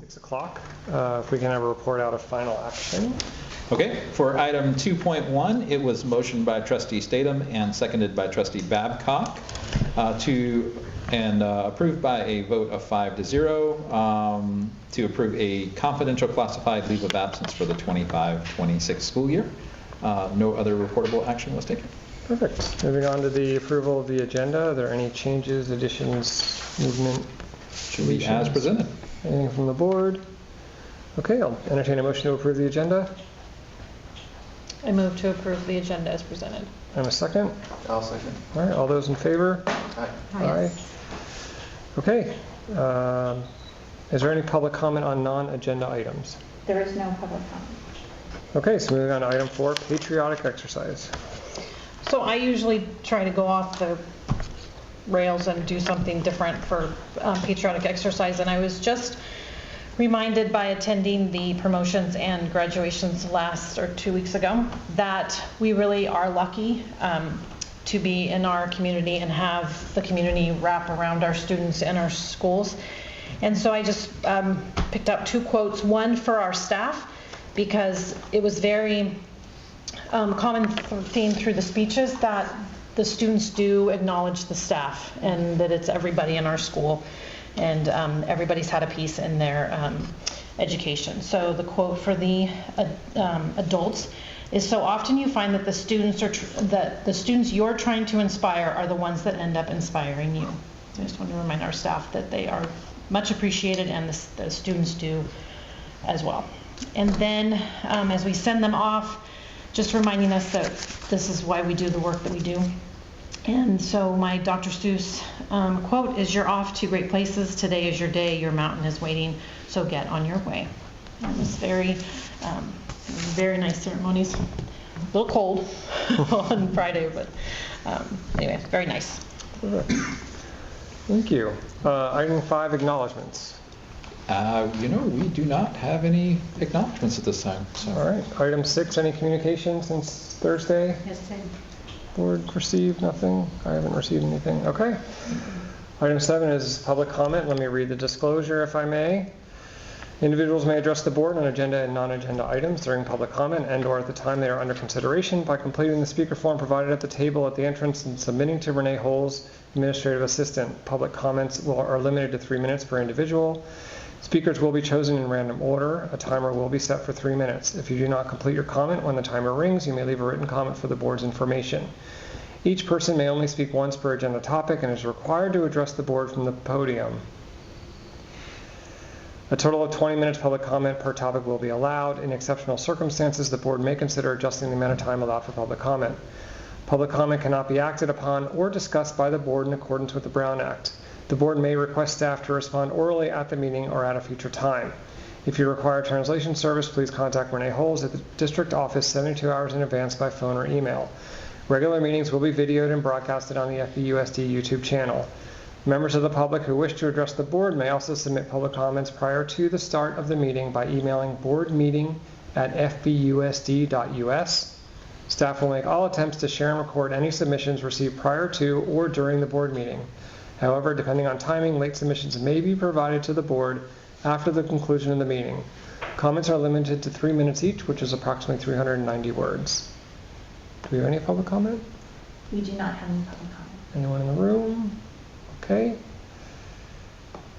6 o'clock. If we can have a report out of final action. Okay, for item 2.1, it was motioned by Trustee Statham and seconded by Trustee Babcock approved by a vote of 5-0 to approve a confidential classified leave of absence for the 25-26 school year. No other reportable action was taken. Perfect. Moving on to the approval of the agenda. Are there any changes, additions, movement? Should be as presented. Anything from the board? Okay, I'll entertain a motion to approve the agenda. I move to approve the agenda as presented. And a second? I'll second. All right, all those in favor? Aye. Aye. Okay. Is there any public comment on non-agenda items? There is no public comment. Okay, so moving on to item 4, patriotic exercise. So I usually try to go off the rails and do something different for patriotic exercise, and I was just reminded by attending the promotions and graduations 2 weeks ago that we really are lucky to be in our community and have the community wrap around our students and our schools. And so I just picked up 2 quotes, one for our staff, because it was very common theme through the speeches that the students do acknowledge the staff and that it's everybody in our school, and everybody's had a piece in their education. So the quote for the adults is, "So often you find that the students you're trying to inspire are the ones that end up inspiring you." So I just want to remind our staff that they are much appreciated, and the students do as well. And then as we send them off, just reminding us that this is why we do the work that we do. And so my Dr. Seuss quote is, "You're off to great places. Today is your day. Your mountain is waiting. So get on your way." And it was very nice ceremonies. A little cold on Friday, but anyway, very nice. Thank you. Item 5, acknowledgements. We do not have any acknowledgements at this time. So. All right. Item 6, any communication since Thursday? Yes, same. Board received nothing? I haven't received anything. Okay. Item 7 is public comment. Let me read the disclosure, if I may. Individuals may address the board on agenda and non-agenda items during public comment and/or at the time they are under consideration by completing the speaker form provided at the table at the entrance and submitting to Renee Holes, administrative assistant. Public comments are limited to 3 minutes per individual. Speakers will be chosen in random order. A timer will be set for 3 minutes. If you do not complete your comment when the timer rings, you may leave a written comment for the board's information. Each person may only speak once per agenda topic and is required to address the board from the podium. A total of 20 minutes public comment per topic will be allowed. In exceptional circumstances, the board may consider adjusting the amount of time allowed for public comment. Public comment cannot be acted upon or discussed by the board in accordance with the Brown Act. The board may request staff to respond orally at the meeting or at a future time. If you require translation service, please contact Renee Holes at the district office 72 hours in advance by phone or email. Regular meetings will be videoed and broadcasted on the FBUSD YouTube channel. Members of the public who wish to address the board may also submit public comments prior to the start of the meeting by emailing boardmeeting@fbusd.us. Staff will make all attempts to share and record any submissions received prior to or during the board meeting. However, depending on timing, late submissions may be provided to the board after the conclusion of the meeting. Comments are limited to 3 minutes each, which is approximately 390 words. Do we have any public comment? We do not have any public comment. Anyone in the room? Okay.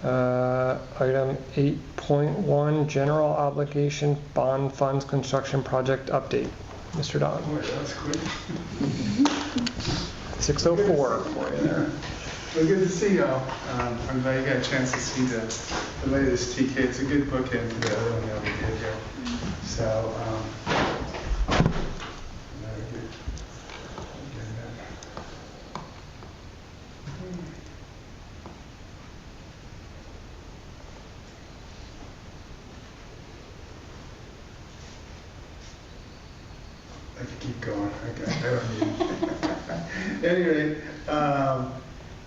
Item 8.1, general obligation bond funds construction project update. Mr. Don. Oh, that was quick. 6:04 for you there. Well, good to see y'all. I'm glad you got a chance to see the latest TK. It's a good bookend to the other one that we did here. So, I can keep going. I don't need it. Anyway,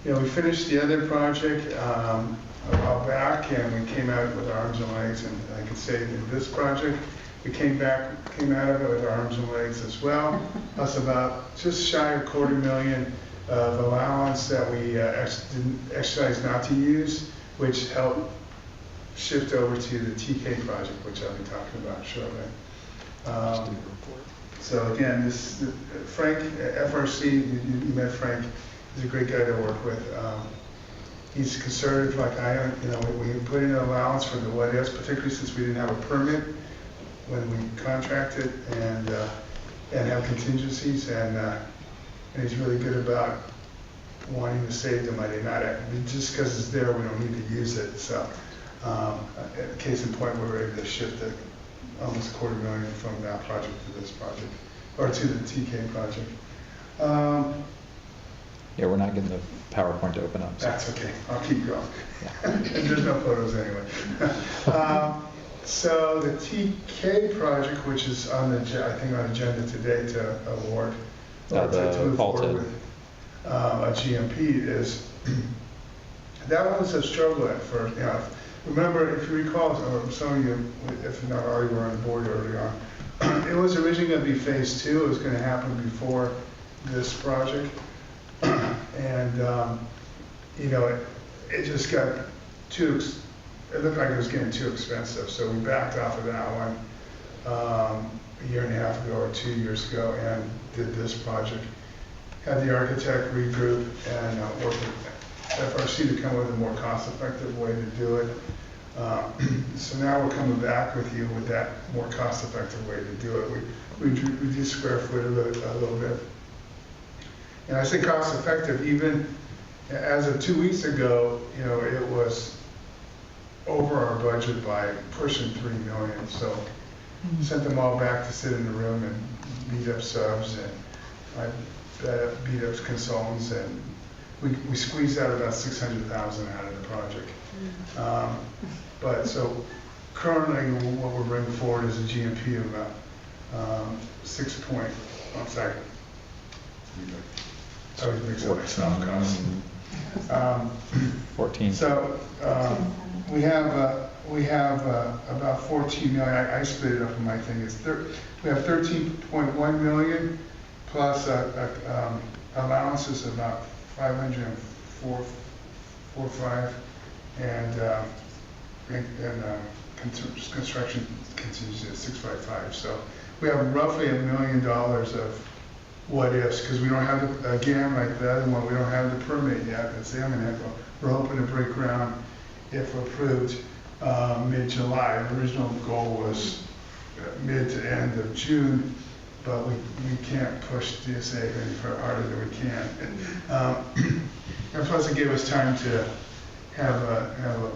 we finished the other project a while back, and we came out with arms and legs. And I can say in this project, we came out of it with arms and legs as well. Plus about just shy of $250,000 of allowance that we exercised not to use, which helped shift over to the TK project, which I'll be talking about shortly. So again, this Frank, FRC, you met Frank, he's a great guy to work with. He's conservative like I am. You know, we put in an allowance for the what ifs, particularly since we didn't have a permit when we contracted, and have contingencies, and he's really good about wanting to save the money, not just because it's there, we don't need to use it. So, case in point, we were able to shift almost $250,000 from that project to this project, or to the TK project. Yeah, we're not getting the PowerPoint to open up. So. That's okay. I'll keep going. And there's no photos anyway. So the TK project, which is on I think on agenda today to award or to move forward with a GMP, is that one was a struggle at first. You know, remember, if you recall, or some of you, if not already were on the board early on, it was originally going to be phase 2. It was going to happen before this project. And, you know, it just got it looked like it was getting too expensive. So we backed off of that one a year and a half ago or 2 years ago and did this project. Had the architect regroup and work with FRC to come up with a more cost-effective way to do it. So now we're coming back with you with that more cost-effective way to do it. We reduced square foot a little bit. And I say cost-effective, even as of 2 weeks ago, you know, it was over our budget by pushing $3 million. So sent them all back to sit in the room and beat up subs, and I beat up consultants, and we squeezed out about $600,000 out of the project. But so currently what we're bringing forward is a GMP of about I always mix up my soft costs. 14. So we have about 14 million. I split it up in my thing. We have 13.1 million plus allowances of about 545 and construction contingency at 655. So we have roughly $1 million of what ifs, because we don't have again, like the other one, we don't have the permit yet. It's imminent. We're hoping to break ground, if approved, mid-July. The original goal was mid to end of June, but we can't push DSA any harder than we can. And plus, it gave us time to have a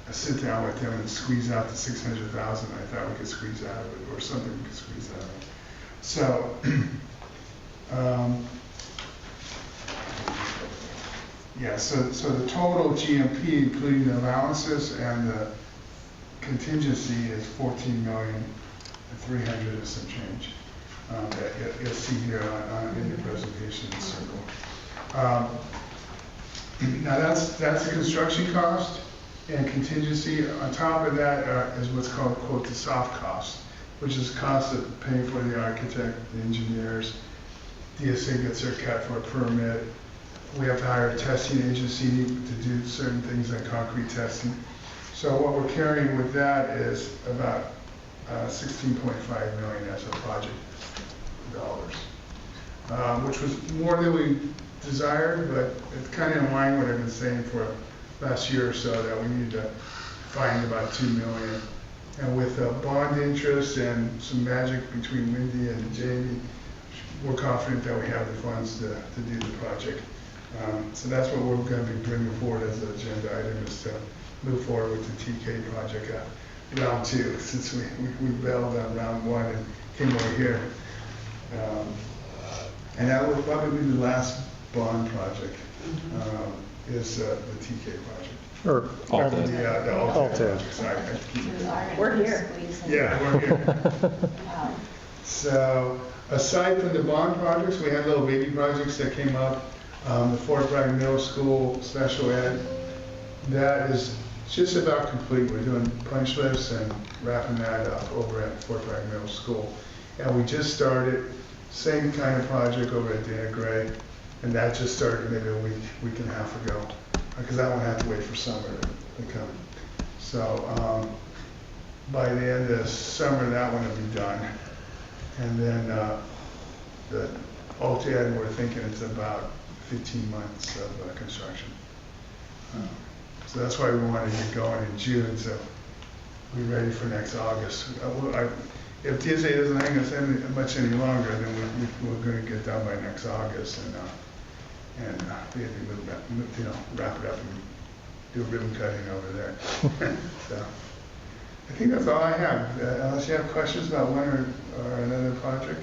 sit down with them and squeeze out the 600,000 I thought we could squeeze out of it, or something we could squeeze out of it. So. Yeah, so the total GMP, including the allowances and the contingency, is 14,300,000 and some change. That you'll see here in the presentation circle. Now that's the construction cost, and contingency. On top of that is what's called, quote, the soft cost, which is cost of paying for the architect, the engineers. DSA gets their cut for a permit. We have to hire a testing agency to do certain things like concrete testing. So what we're carrying with that is about 16.5 million as a project dollars, which was more than we desired, but it's kind of in line with what I've been saying for last year or so, that we need to find about 2 million. And with bond interest and some magic between Wendy and Jamie, we're confident that we have the funds to do the project. So that's what we're going to be bringing forward as an agenda item, is to move forward with the TK project round 2, since we bailed on round 1 and came over here. And that will probably be the last bond project, is the TK project. Or The Alta project. Sorry. We're here. Yeah, we're here. So aside from the bond projects, we had little baby projects that came up. The Fort Bragg Middle School special ed, that is just about complete. We're doing punch lists and wrapping that up over at Fort Bragg Middle School. And we just started, same kind of project over at Dana Gray, and that just started maybe a week and a half ago, because that one had to wait for summer to come. So by the end of summer, that one will be done. And then the OTED, we're thinking it's about 15 months of construction. So that's why we want to get going in June, so we're ready for next August. If TSA doesn't hang us much any longer, then we're going to get done by next August and be able to wrap it up and do ribbon cutting over there. So I think that's all I have. Unless you have questions about one or another project.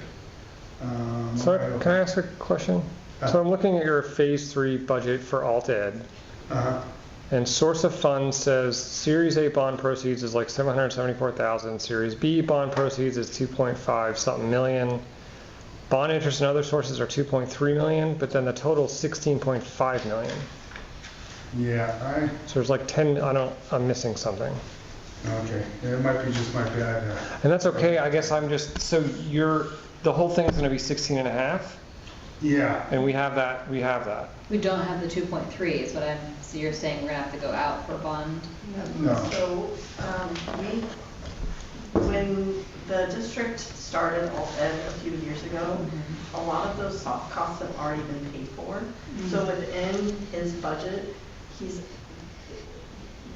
So can I ask a question? So I'm looking at your phase 3 budget for alt ed. And source of funds says Series A bond proceeds is like 774,000. Series B bond proceeds is 2.5 something million. Bond interest and other sources are 2.3 million, but then the total is 16.5 million. Yeah, So there's like 10. I'm missing something. okay. It might be just my bad. And that's okay. I guess I'm just so the whole thing is going to be 16 and a half, Yeah. and we have that. We have that. We don't have the 2.3 is what so you're saying we're gonna have to go out for bond? No. So, when the district started alt-ed a few years ago, a lot of those soft costs have already been paid for. So within his budget,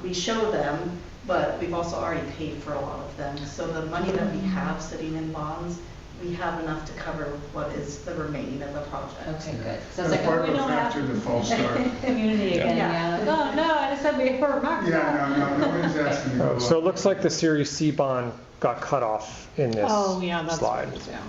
we show them, but we've also already paid for a lot of them. So the money that we have sitting in bonds, we have enough to cover what is the remaining of the project. Okay, good. So That's it's like, part oh, of we the don't factor, have the false start. community again, Yeah. yeah. Like, oh, no, I just said we were marked. Yeah, no, nobody's asking to go Oh, so it up. looks like the Series C bond got cut off in this Oh, yeah, that's slide. right, yeah.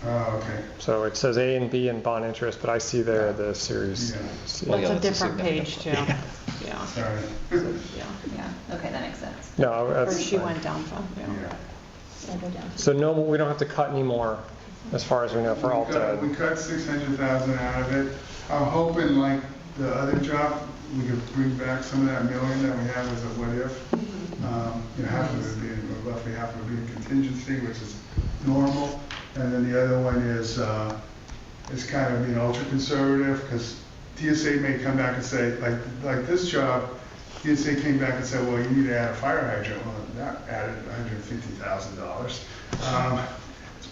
Oh, okay. So it says A and B and bond interest, but I see there the Series Yeah. C. Well, yeah, That's a that's a different page too. significant- Yeah, Sorry. yeah. Yeah, okay, that makes sense. No, Or that's she fine. went down from, yeah. Yeah. So no, we don't have to cut any more, as far as we know, for alt ed. We cut 600,000 out of it. I'm hoping, like the other job, we could bring back some of that million that we have as a what if. Half of it being, roughly half of it being contingency, which is normal. And then the other one is kind of being ultra conservative, because TSA may come back and say, like this job, TSA came back and said, well, you need to add a fire hydrant. Well, that added $150,000.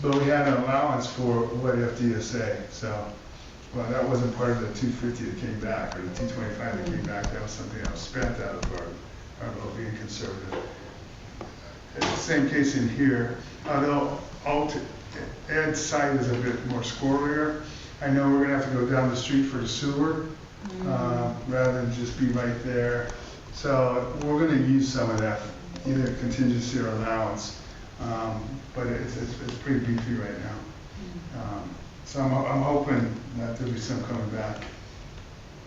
But we had an allowance for what if TSA, so, well, that wasn't part of the 250 that came back, or the 225 that came back, that was something that was spent out of our being conservative. It's the same case in here, although Ed's site is a bit more squirrelier. I know we're gonna have to go down the street for the sewer, rather than just be right there. So we're gonna use some of that, either contingency or allowance. But it's pretty beefy right now. So I'm hoping that there'll be some coming back.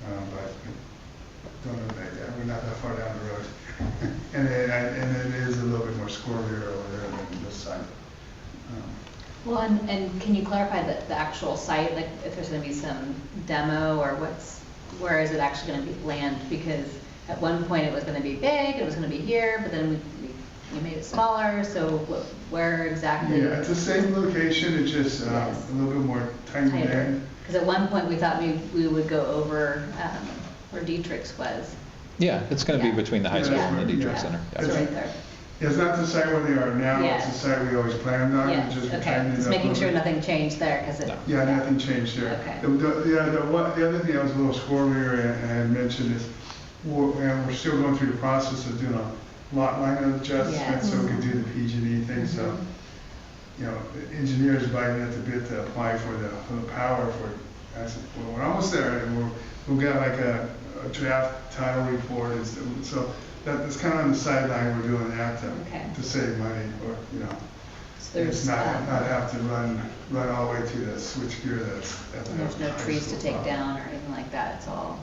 But don't know that yet. We're not that far down the road. and it is a little bit more squirrelier over there than this side. Well, and can you clarify the actual site, like if there's gonna be some demo or where is it actually gonna be land? Because at one point it was gonna be big, it was gonna be here, but then we made it smaller, so where exactly? Yeah, it's the same location, it's just a little bit more tightened in. Because at one point we thought we would go over where Dietrich's was. Yeah, it's going to be Yeah. between the high school and the Dietrich Yeah. Center. It's right there. It's not the site where they are now, it's the site we always planned on. Yeah, Just okay, tightened it just up a making little sure bit. nothing changed there, because it. No. Yeah, nothing changed there. Okay. The other thing I was a little squirrelier and I had mentioned is, we're still going through the process of doing a lot line adjustment, so we can do the PG&E thing, so, the engineers biting at the bit to apply for the power for, I said, well, we're almost there, and we've got like a draft title report, and so that's kind of on the sideline, we're doing that to save money, or, So there's, it's not have to run all the way to the switch gear that's at the there's no high trees to school take property. down or anything like that, it's all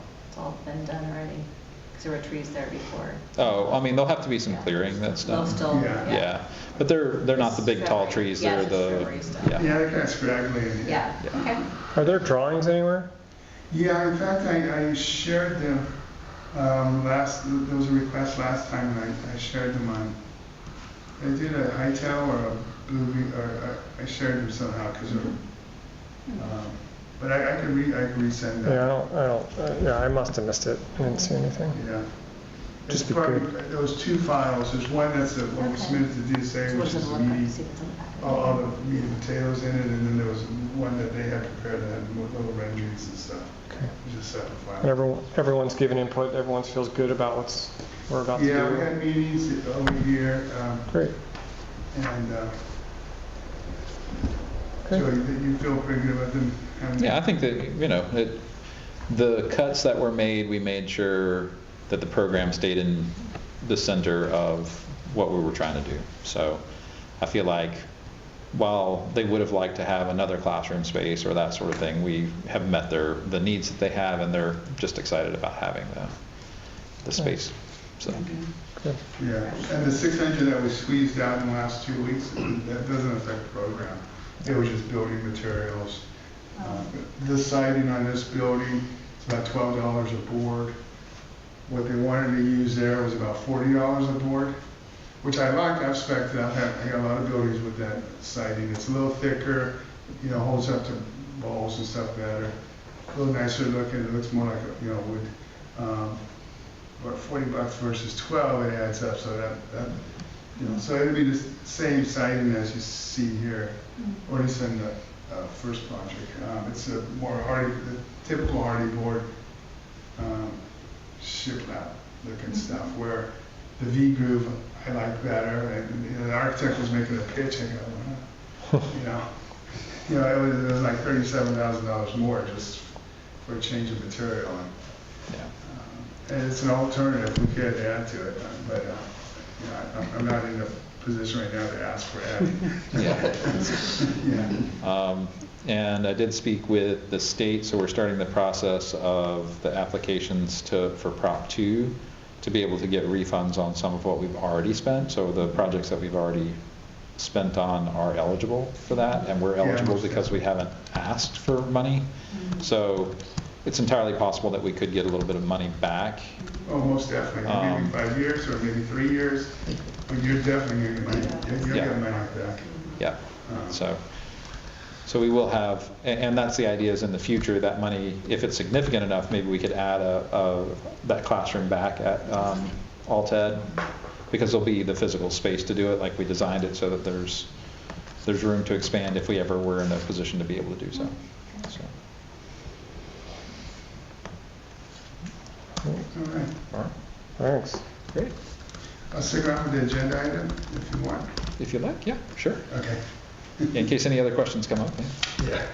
been done already. Because there were trees there before. Oh, I mean, there'll have to be some clearing that's They'll done. still, Yeah. Yeah, but they're not the big tall Shrubbery. trees, Yeah, they're it's the, shrubbery stuff. yeah. Yeah, they're kind of scraggly in here. Yeah, Yeah. okay. Are there drawings anywhere? Yeah, in fact, I shared them there was a request last time, and I shared them on, I did a Hightail or a Blue, or I shared them somehow, because but I could resend them. Yeah, I must have missed it. I didn't see anything. Yeah. It's Just be probably, good. those two files, there's one that's the one we Okay. submitted to DSA, which is the meaty, See what's in the packet. all the meat and potatoes in it, and then there was one that they had prepared that had little renderings and stuff. Okay. It's just a separate And file. everyone's given input, everyone feels good about what we're about to do. Yeah, we had meetings over here, Great. and Okay. so you feel pretty good about them having. Yeah, I think that, the cuts that were made, we made sure that the program stayed in the center of what we were trying to do. So I feel like while they would have liked to have another classroom space or that sort of thing, we have met the needs that they have, and they're just excited about having the space. So Good. Yeah, and the 600 that we squeezed out in the last 2 weeks, that doesn't affect the program. It was just building materials. The siding on this building is about $12 a board. What they wanted to use there was about $40 a board, which I like. I've spec'd it out. I got a lot of buildings with that siding. It's a little thicker, holds up to balls and stuff better. A little nicer looking. It looks more like wood. But $40 versus 12, it adds up. So that so it'll be the same siding as you see here, or at least in the first project. It's a more hardy, the typical hardy board, shiplap looking stuff. Where the V groove I like better, and the architect was making a pitch. I go, it was like $37,000 more just for a change of material. And it's an alternative. We could add to it, but I'm not in a position right now to ask for adding. Yeah. And I did speak with the state, so we're starting the process of the applications for Prop 2 to be able to get refunds on some of what we've already spent. So the projects that we've already spent on are eligible for that, and we're eligible because we haven't asked for money. So it's entirely possible that we could get a little bit of money back. Oh, most definitely. Maybe 5 years or maybe 3 years. But you're definitely going to get money. You're getting money back. Yeah. So we will have, and that's the idea, is in the future that money, if it's significant enough, maybe we could add that classroom back at Alted, because there'll be the physical space to do it like we designed it, so that there's room to expand if we ever were in a position to be able to do so. All right. All right. Thanks. Great. I'll stick around with the agenda item if you want. If you like, yeah, sure. Okay. In case any other questions come up. Yeah.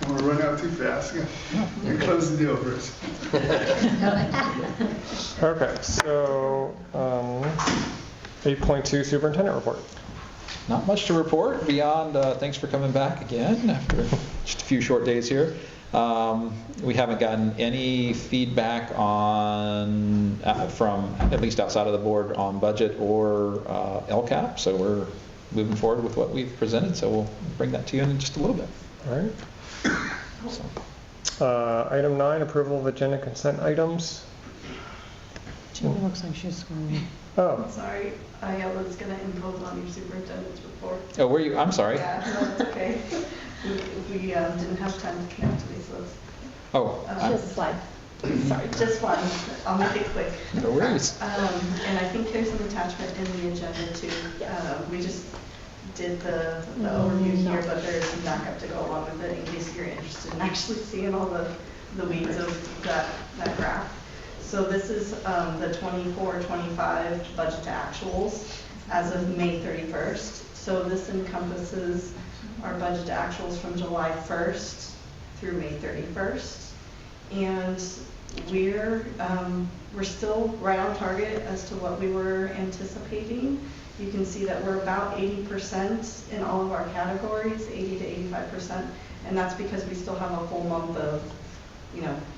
I want to run out too fast. And close the deal first. Okay, so 8.2 superintendent report. Not much to report beyond thanks for coming back again after just a few short days here. We haven't gotten any feedback from at least outside of the board on budget or LCAP, so we're moving forward with what we've presented, so we'll bring that to you in just a little bit. All right. Item 9, approval of agenda consent items. Julie looks like she's scrolling. Oh, Sorry, I was going to impose on your superintendent's report. Oh, were you? I'm sorry. Yeah, no, it's okay. We didn't have time to connect to these, so. Oh, Just a slide. Sorry, just one. I'll make it quick. no worries. And I think there's an attachment in the agenda too. We just did the overview here, but there's some backup to go along with it in case you're interested in actually seeing all the weeds of that graph. So this is the 24-25 budget to actuals as of May 31st. So this encompasses our budget to actuals from July 1st through May 31st. And we're still right on target as to what we were anticipating. You can see that we're about 80% in all of our categories, 80 to 85%, and that's because we still have a full month of,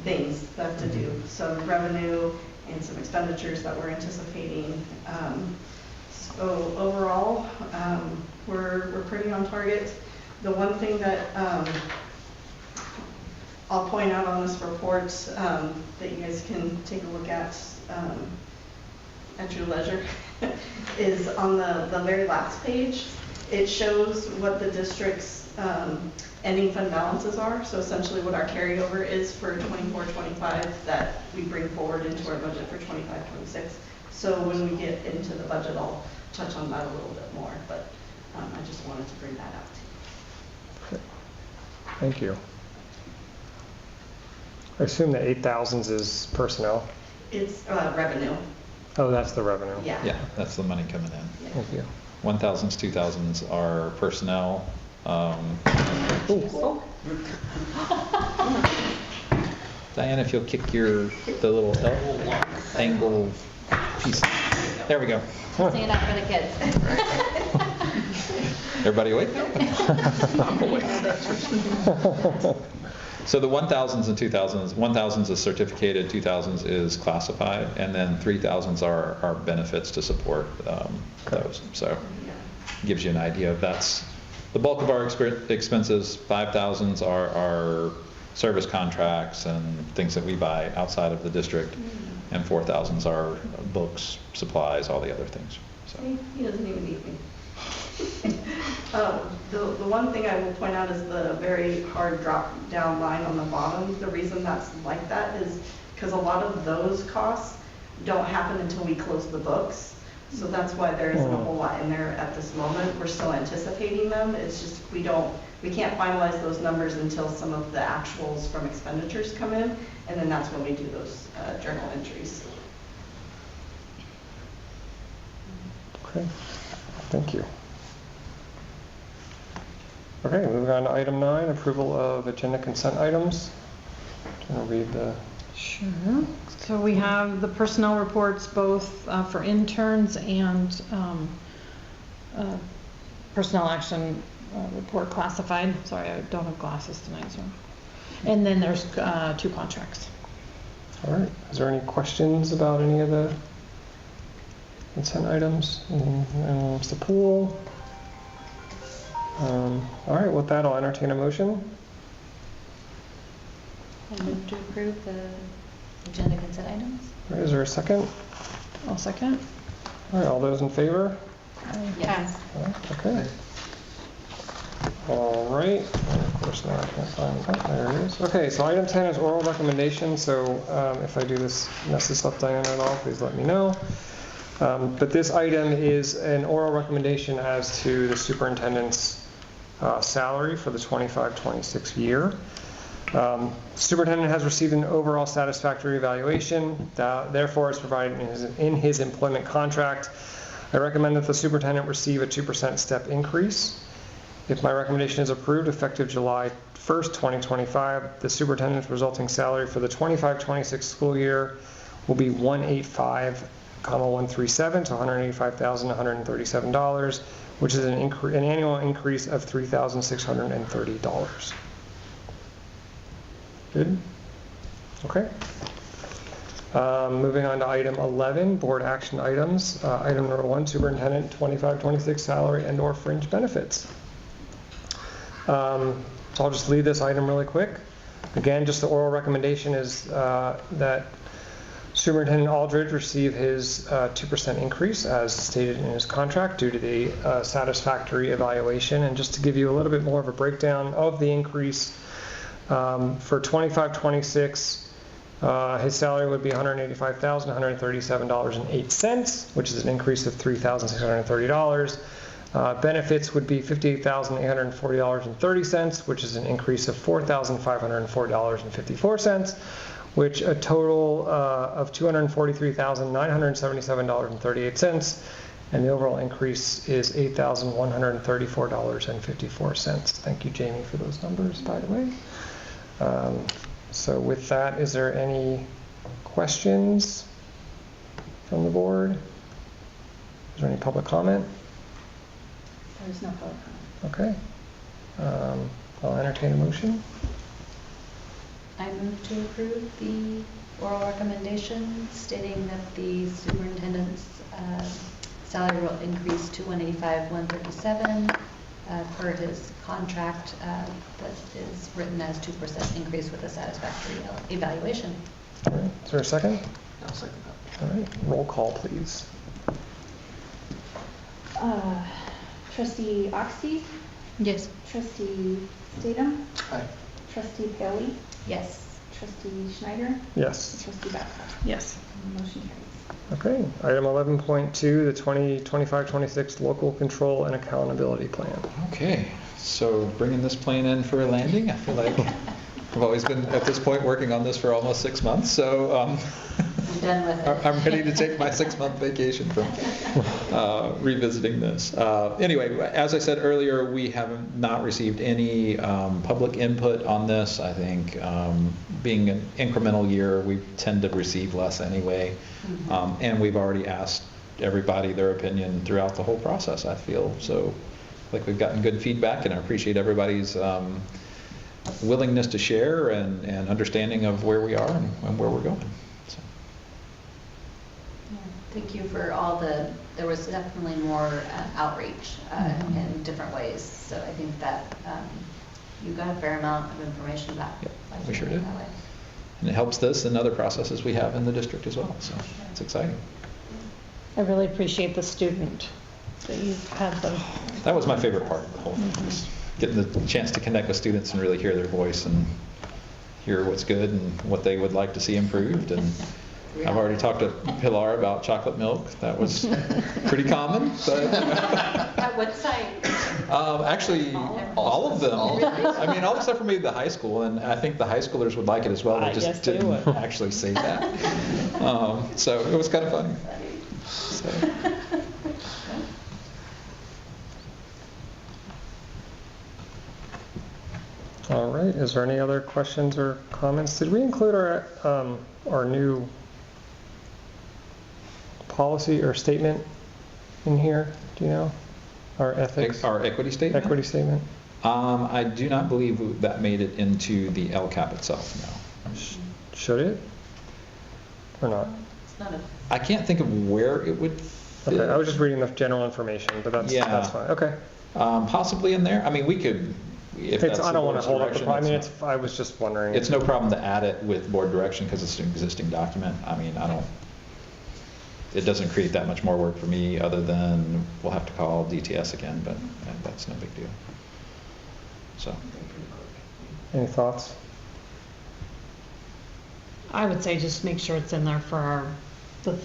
things left to do. Some revenue and some expenditures that we're anticipating. So overall, we're pretty on target. The one thing that I'll point out on this report that you guys can take a look at your leisure is on the very last page. It shows what the district's ending fund balances are. So essentially what our carryover is for 24-25 that we bring forward into our budget for 25-26. So when we get into the budget, I'll touch on that a little bit more, but I just wanted to bring that out to you. Thank you. I assume the 8,000s is personnel. It's revenue. Oh, that's the revenue. Yeah. Yeah, that's the money coming in. Thank you. 1,000s, 2,000s are personnel. Ooh. Diane, if you'll kick the little angle piece. There we go. Sing it out for the kids. Everybody awake? So the 1,000s and 2,000s, 1,000s is certificated, 2,000s is classified, and then 3,000s are benefits to support those. So gives you an idea of that's the bulk of our expenses. 5,000s are service contracts and things that we buy outside of the district, and 4,000s are books, supplies, all the other things. So. He doesn't even need me. The one thing I will point out is the very hard drop down line on the bottom. The reason that's like that is because a lot of those costs don't happen until we close the books. So that's why there isn't a whole lot in there at this moment. We're still anticipating them. It's just we can't finalize those numbers until some of the actuals from expenditures come in, and then that's when we do those journal entries. Okay, thank you. Okay, moving on to item 9, approval of agenda consent items. Do you want to read the... Sure. So we have the personnel reports both for interns and personnel action report classified. Sorry, I don't have glasses tonight. So. And then there's 2 contracts. All right. Is there any questions about any of the consent items? And Mr. Poole? All right, with that, I'll entertain a motion. I move to approve the agenda consent items. All right, is there a second? I'll second. All right, all those in favor? Yes. All right, okay. All right, and of course now I can't find that. There it is. Okay, so item 10 is oral recommendation. So if I do mess this up, Diana, at all, please let me know. But this item is an oral recommendation as to the superintendent's salary for the 25-26 year. Superintendent has received an overall satisfactory evaluation, therefore is provided in his employment contract. I recommend that the superintendent receive a 2% step increase. If my recommendation is approved, effective July 1st, 2025, the superintendent's resulting salary for the 25-26 school year will be $185,137 to $185,137, which is an annual increase of $3,630. Good? Okay. Moving on to item 11, board action items. Item number 1, superintendent 25-26 salary and/or fringe benefits. So I'll just lead this item really quick. Again, just the oral recommendation is that Superintendent Aldridge receive his 2% increase as stated in his contract due to the satisfactory evaluation. And just to give you a little bit more of a breakdown of the increase, for 25-26, his salary would be $185,137.08, which is an increase of $3,630. Benefits would be $58,840.30, which is an increase of $4,504.54, which a total of $243,977.38, and the overall increase is $8,134.54. Thank you, Jamie, for those numbers, by the way. So with that, is there any questions from the board? Is there any public comment? There's no public Okay. comment. I'll entertain a motion. I move to approve the oral recommendation stating that the superintendent's salary will increase to $185,137 per his contract that is written as 2% increase with a satisfactory evaluation. All right. Is there a second? I'll second that. All right. Roll call, please. Trustee Oxty? Yes. Trustee Statham? Aye. Trustee Paley? Yes. Trustee Schneider? Yes. Trustee Babcock? Yes. Motion carries. Okay, item 11.2, the 2025-26 Local Control and Accountability Plan. Okay, so bringing this plane in for a landing, I feel like I've always been at this point working on this for almost 6 months, so I'm done with it. I'm ready to take my 6-month vacation from revisiting this. Anyway, as I said earlier, we have not received any public input on this. I think being an incremental year, we tend to receive less anyway. And we've already asked everybody their opinion throughout the whole process, I feel. So like we've gotten good feedback, and I appreciate everybody's willingness to share and understanding of where we are and where we're going. So. Yeah, thank you for all there was definitely more outreach in different ways. So I think that you got a fair amount of information back. Yep, we sure did. And it helps this and other processes we have in the district as well. So it's exciting. I really appreciate the student that you've had them. That was my favorite part of the whole thing, was getting the chance to connect with students and really hear their voice and hear what's good and what they would like to see improved. And I've already talked to Pilar about chocolate milk. That was pretty common. But At what site? actually, all of them. I mean, all except for maybe the high school, and I think the high schoolers would like it as well. They I just guess they didn't would. actually say that. So it was kind of funny. So. All right, is there any other questions or comments? Did we include our new policy or statement in here? Do you know? Our ethics? Our equity statement? Equity statement? I do not believe that made it into the LCAP itself, no. Should it? Or not? It's not a I can't think of where it would fit. Okay, I was just reading the general information, but that's fine. Okay. Possibly in there. I mean, we could, if that's I don't want the to hold up the, direction, I mean, I was just wondering. it's no problem to add it with board direction because it's an existing document. I mean, it doesn't create that much more work for me other than we'll have to call DTS again, but that's no big deal. So. Any thoughts? I would say just make sure it's in there for the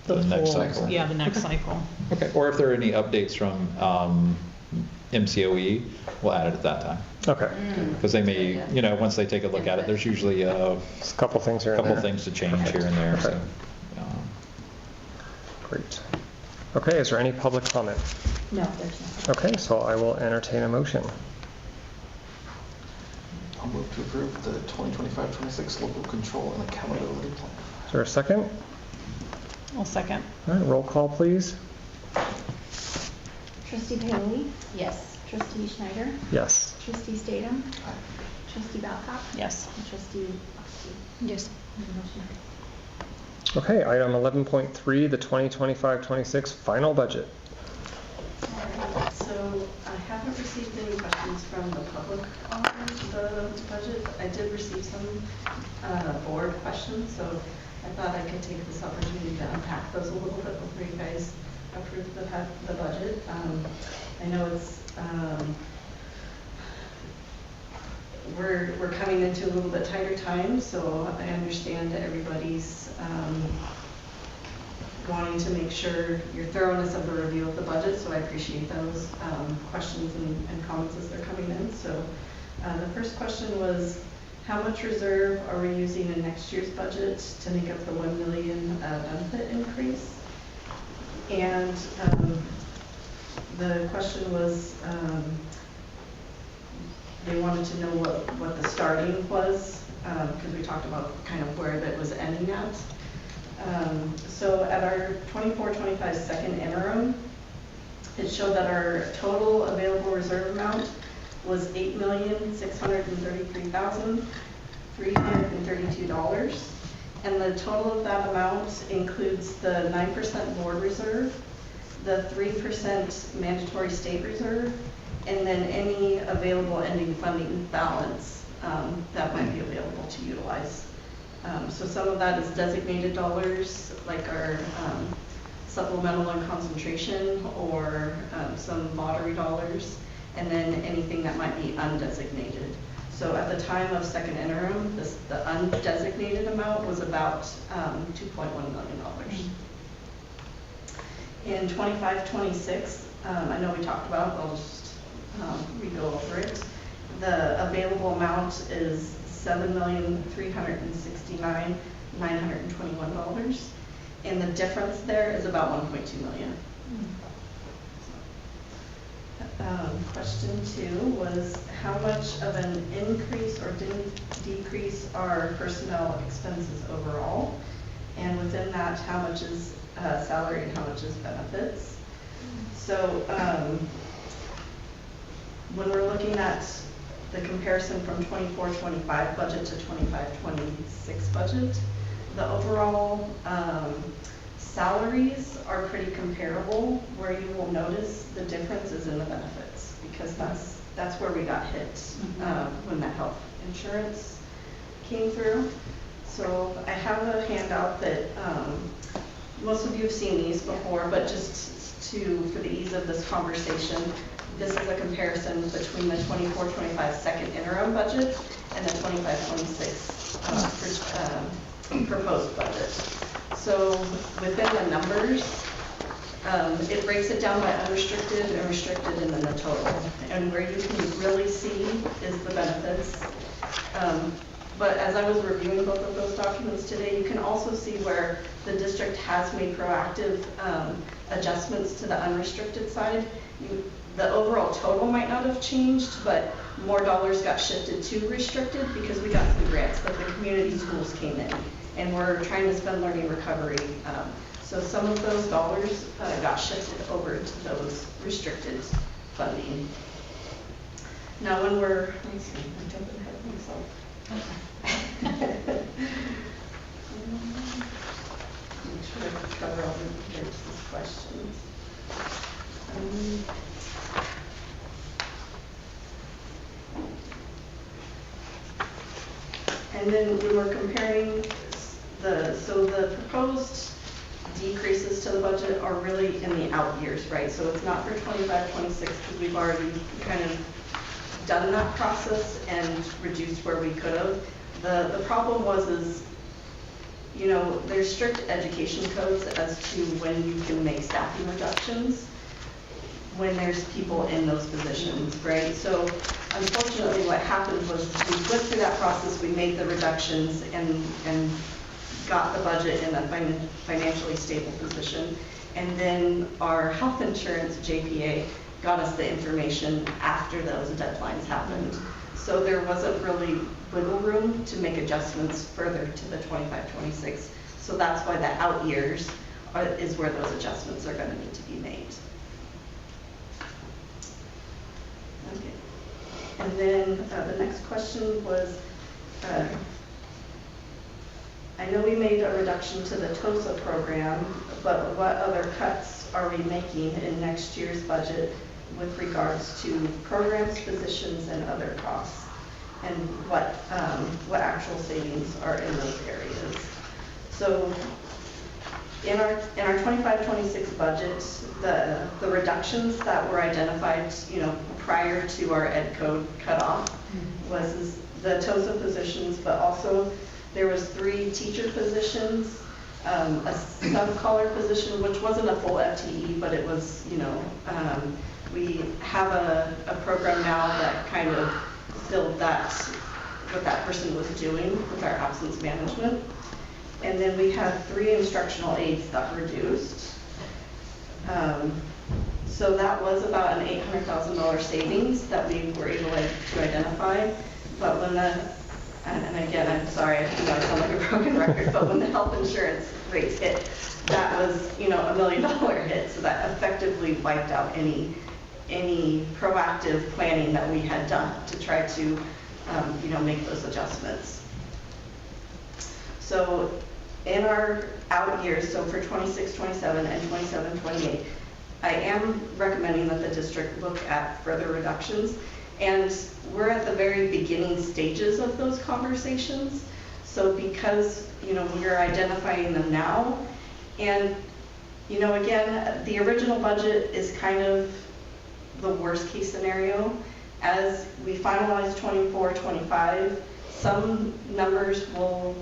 next full- cycle. Yeah, the next cycle. Okay, or if there are any updates from MCOE, we'll add it at that time. Okay. Because they may, once they take a look at it, there's usually a Just a couple things here and couple there. things to change here and there. So, Okay. Great. Okay, is there any public comment? No, there's not. Okay, so I will entertain a motion. I'll move to approve the 2025-26 Local Control and Accountability Plan. Is there a second? I'll second. All right, roll call, please. Trustee Paley? yes. Trustee Schneider? Yes. Trustee Statham? Aye. Trustee Babcock? Yes. And Trustee Oxley? Yes. Motion carries. Okay, item 11.3, the 2025-26 final budget. Alright, so I haven't received any questions from the public on the budget. I did receive some board questions, so I thought I could take this opportunity to unpack those a little bit before you guys approve the budget. I know it's we're coming into a little bit tighter time, so I understand that everybody's wanting to make sure your thoroughness of the review of the budget, so I appreciate those questions and comments as they're coming in. So the first question was, how much reserve are we using in next year's budget to make up the $1 million benefit increase? And the question was, they wanted to know what the starting was, because we talked about kind of where that was ending at. So at our 24-25 second interim, it showed that our total available reserve amount was $8,633,332. And the total of that amount includes the 9% board reserve, the 3% mandatory state reserve, and then any available ending funding balance that might be available to utilize. So some of that is designated dollars, like our supplemental and concentration, or some lottery dollars. and then anything that might be undesignated. So at the time of second interim, the undesignated amount was about $2.1 million. In 25-26, I know we talked about it, I'll just re-go over it. The available amount is $7,369,921, and the difference there is about $1.2 million. Question 2 was how much of an increase or decrease are personnel expenses overall, and within that, how much is salary and how much is benefits. So when we're looking at the comparison from 24-25 budget to 25-26 budget, the overall salaries are pretty comparable. Where you will notice the difference is in the benefits, because that's where we got hit when that health insurance came through. So I have a handout that most of you have seen these before, but just for the ease of this conversation, this is a comparison between the 24-25 second interim budget and the 25-26 proposed budget. So within the numbers, it breaks it down by unrestricted and restricted and then the total. And where you can really see is the benefits. But as I was reviewing both of those documents today, you can also see where the district has made proactive adjustments to the unrestricted side. The overall total might not have changed, but more dollars got shifted to restricted because we got some grants that the community schools came in, and we're trying to spend learning recovery. So some of those dollars got shifted over to those restricted funding. Now when we're, let me see, I'm jumping ahead of myself. Make sure I cover all the questions. And then we were comparing so the proposed decreases to the budget are really in the out years, right? So it's not for 25-26 because we've already kind of done that process and reduced where we could have. The problem is, you know, there's strict education codes as to when you can make staffing reductions when there's people in those positions, right? So unfortunately what happened was we went through that process, we made the reductions and got the budget in a financially stable position. And then our health insurance JPA got us the information after those deadlines happened. So there wasn't really wiggle room to make adjustments further to the 25-26. So that's why the out years is where those adjustments are going to need to be made. Okay. And then the next question was, I know we made a reduction to the TOSA program, but what other cuts are we making in next year's budget with regards to programs, positions, and other costs? And what actual savings are in those areas? So in our 25-26 budget, the reductions that were identified, you know, prior to our ed code cutoff was the TOSA positions, but also there was 3 teacher positions, a sub-collar position, which wasn't a full FTE, but it was, you know, we have a program now that kind of filled that, what that person was doing with our absence management. And then we had 3 instructional aides that reduced. So that was about an $800,000 savings that we were able to identify. But when and again, I'm sorry, I think I sound like a broken record, but when the health insurance rates hit, that was, you know, $1 million hit. So that effectively wiped out any proactive planning that we had done to try to, you know, make those adjustments. So in our out years, so for 26-27 and 27-28, I am recommending that the district look at further reductions. And we're at the very beginning stages of those conversations. So because, you know, we're identifying them now, and, you know, again, the original budget is kind of, the worst case scenario. As we finalize 24, 25, some numbers will,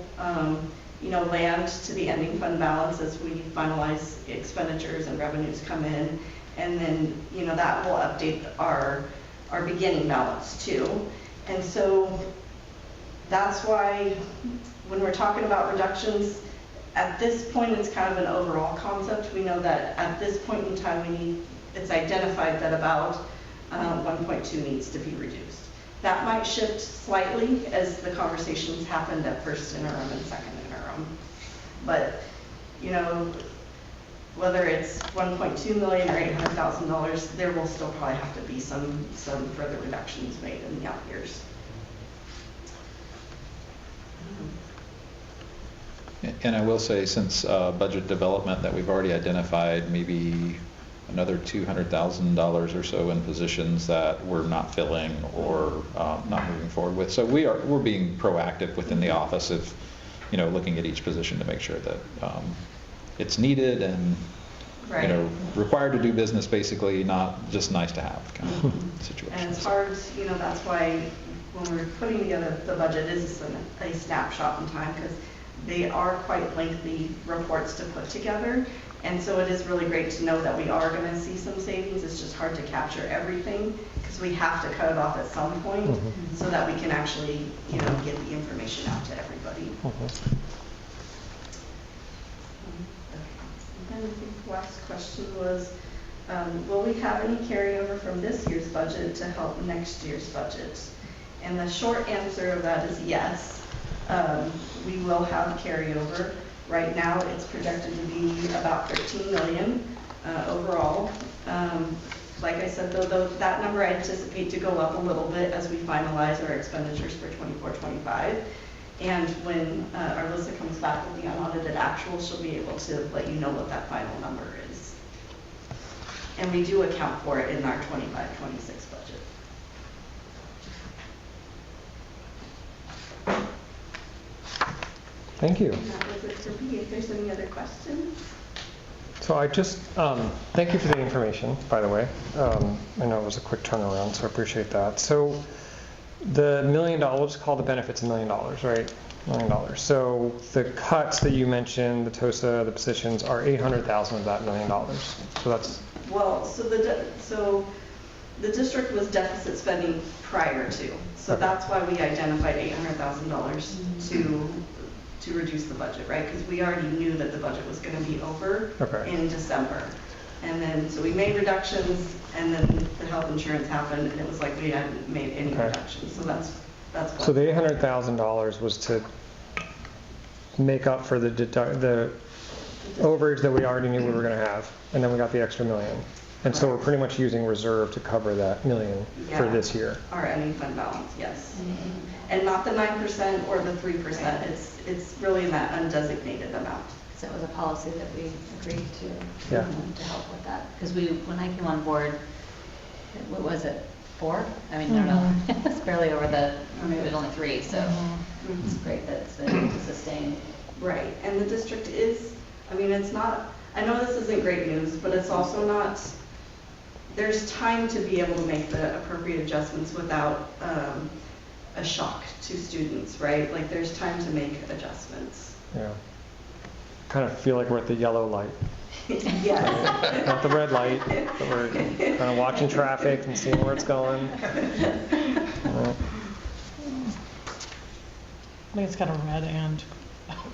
land to the ending fund balance as we finalize expenditures and revenues come in. And then, that will update our beginning balance too. And so that's why when we're talking about reductions, at this point, it's kind of an overall concept. We know that at this point in time, it's identified that about 1.2 needs to be reduced. That might shift slightly as the conversations happened at first interim and second interim. But, whether it's 1.2 million or $800,000, there will still probably have to be some further reductions made in the out years. And I will say, since budget development, that we've already identified maybe another $200,000 or so in positions that we're not filling or not moving forward with. So we're being proactive within the office of, looking at each position to make sure that it's needed and Right. Required to do business, basically, not just nice to have kind of situation. And it's hard, that's why when we're putting together the budget, it is a snapshot in time, because they are quite lengthy reports to put together. And so it is really great to know that we are going to see some savings. It's just hard to capture everything because we have to cut it off at some point so that we can actually, get the information out to everybody. And then I think the last question was, will we have any carryover from this year's budget to help next year's budget? And the short answer of that is yes. We will have carryover. Right now, it's projected to be about 13 million overall. Like I said, though, that number I anticipate to go up a little bit as we finalize our expenditures for 24-25. And when Arlissa comes back with the unaudited actual, she'll be able to let you know what that final number is. And we do account for it in our 25-26 budget. Thank you. And that was it for me. If there's any other questions. So I just, thank you for the information, by the way. I know it was a quick turnaround, so I appreciate that. So the $1 million, call the benefits $1 million, right? $1 million. So the cuts that you mentioned, the TOSA, the positions, are 800,000 of that $1 million. So that's... Well, so the district was deficit spending prior to. So Okay. that's why we identified $800,000 to reduce the budget, right? Because we already knew that the budget was going to be over in December. And then, so we made reductions, and then the health insurance happened, and it was like we hadn't made any reductions. So that's why. So the $800,000 was to make up for the overage that we already knew we were going to have, and then we got the extra $1 million. And so we're pretty much using reserve to cover that $1 million for this year. Our ending fund balance, yes. And not the 9% or the 3%. It's really that undesignated amount. So it was a policy that we agreed to Yeah. To help with that. Because when I came on board, what was it, 4? I mean, I don't know. It's barely over or maybe it was only 3. So it's great that it's been sustained. Right, and the district is, it's not, I know this isn't great news, but it's also not, there's time to be able to make the appropriate adjustments without a shock to students, right? Like there's time to make adjustments. Yeah. Kind of feel like we're at the yellow light. Yes. Not the red light, but we're kind of watching traffic and seeing where it's going. I think it's got a red and.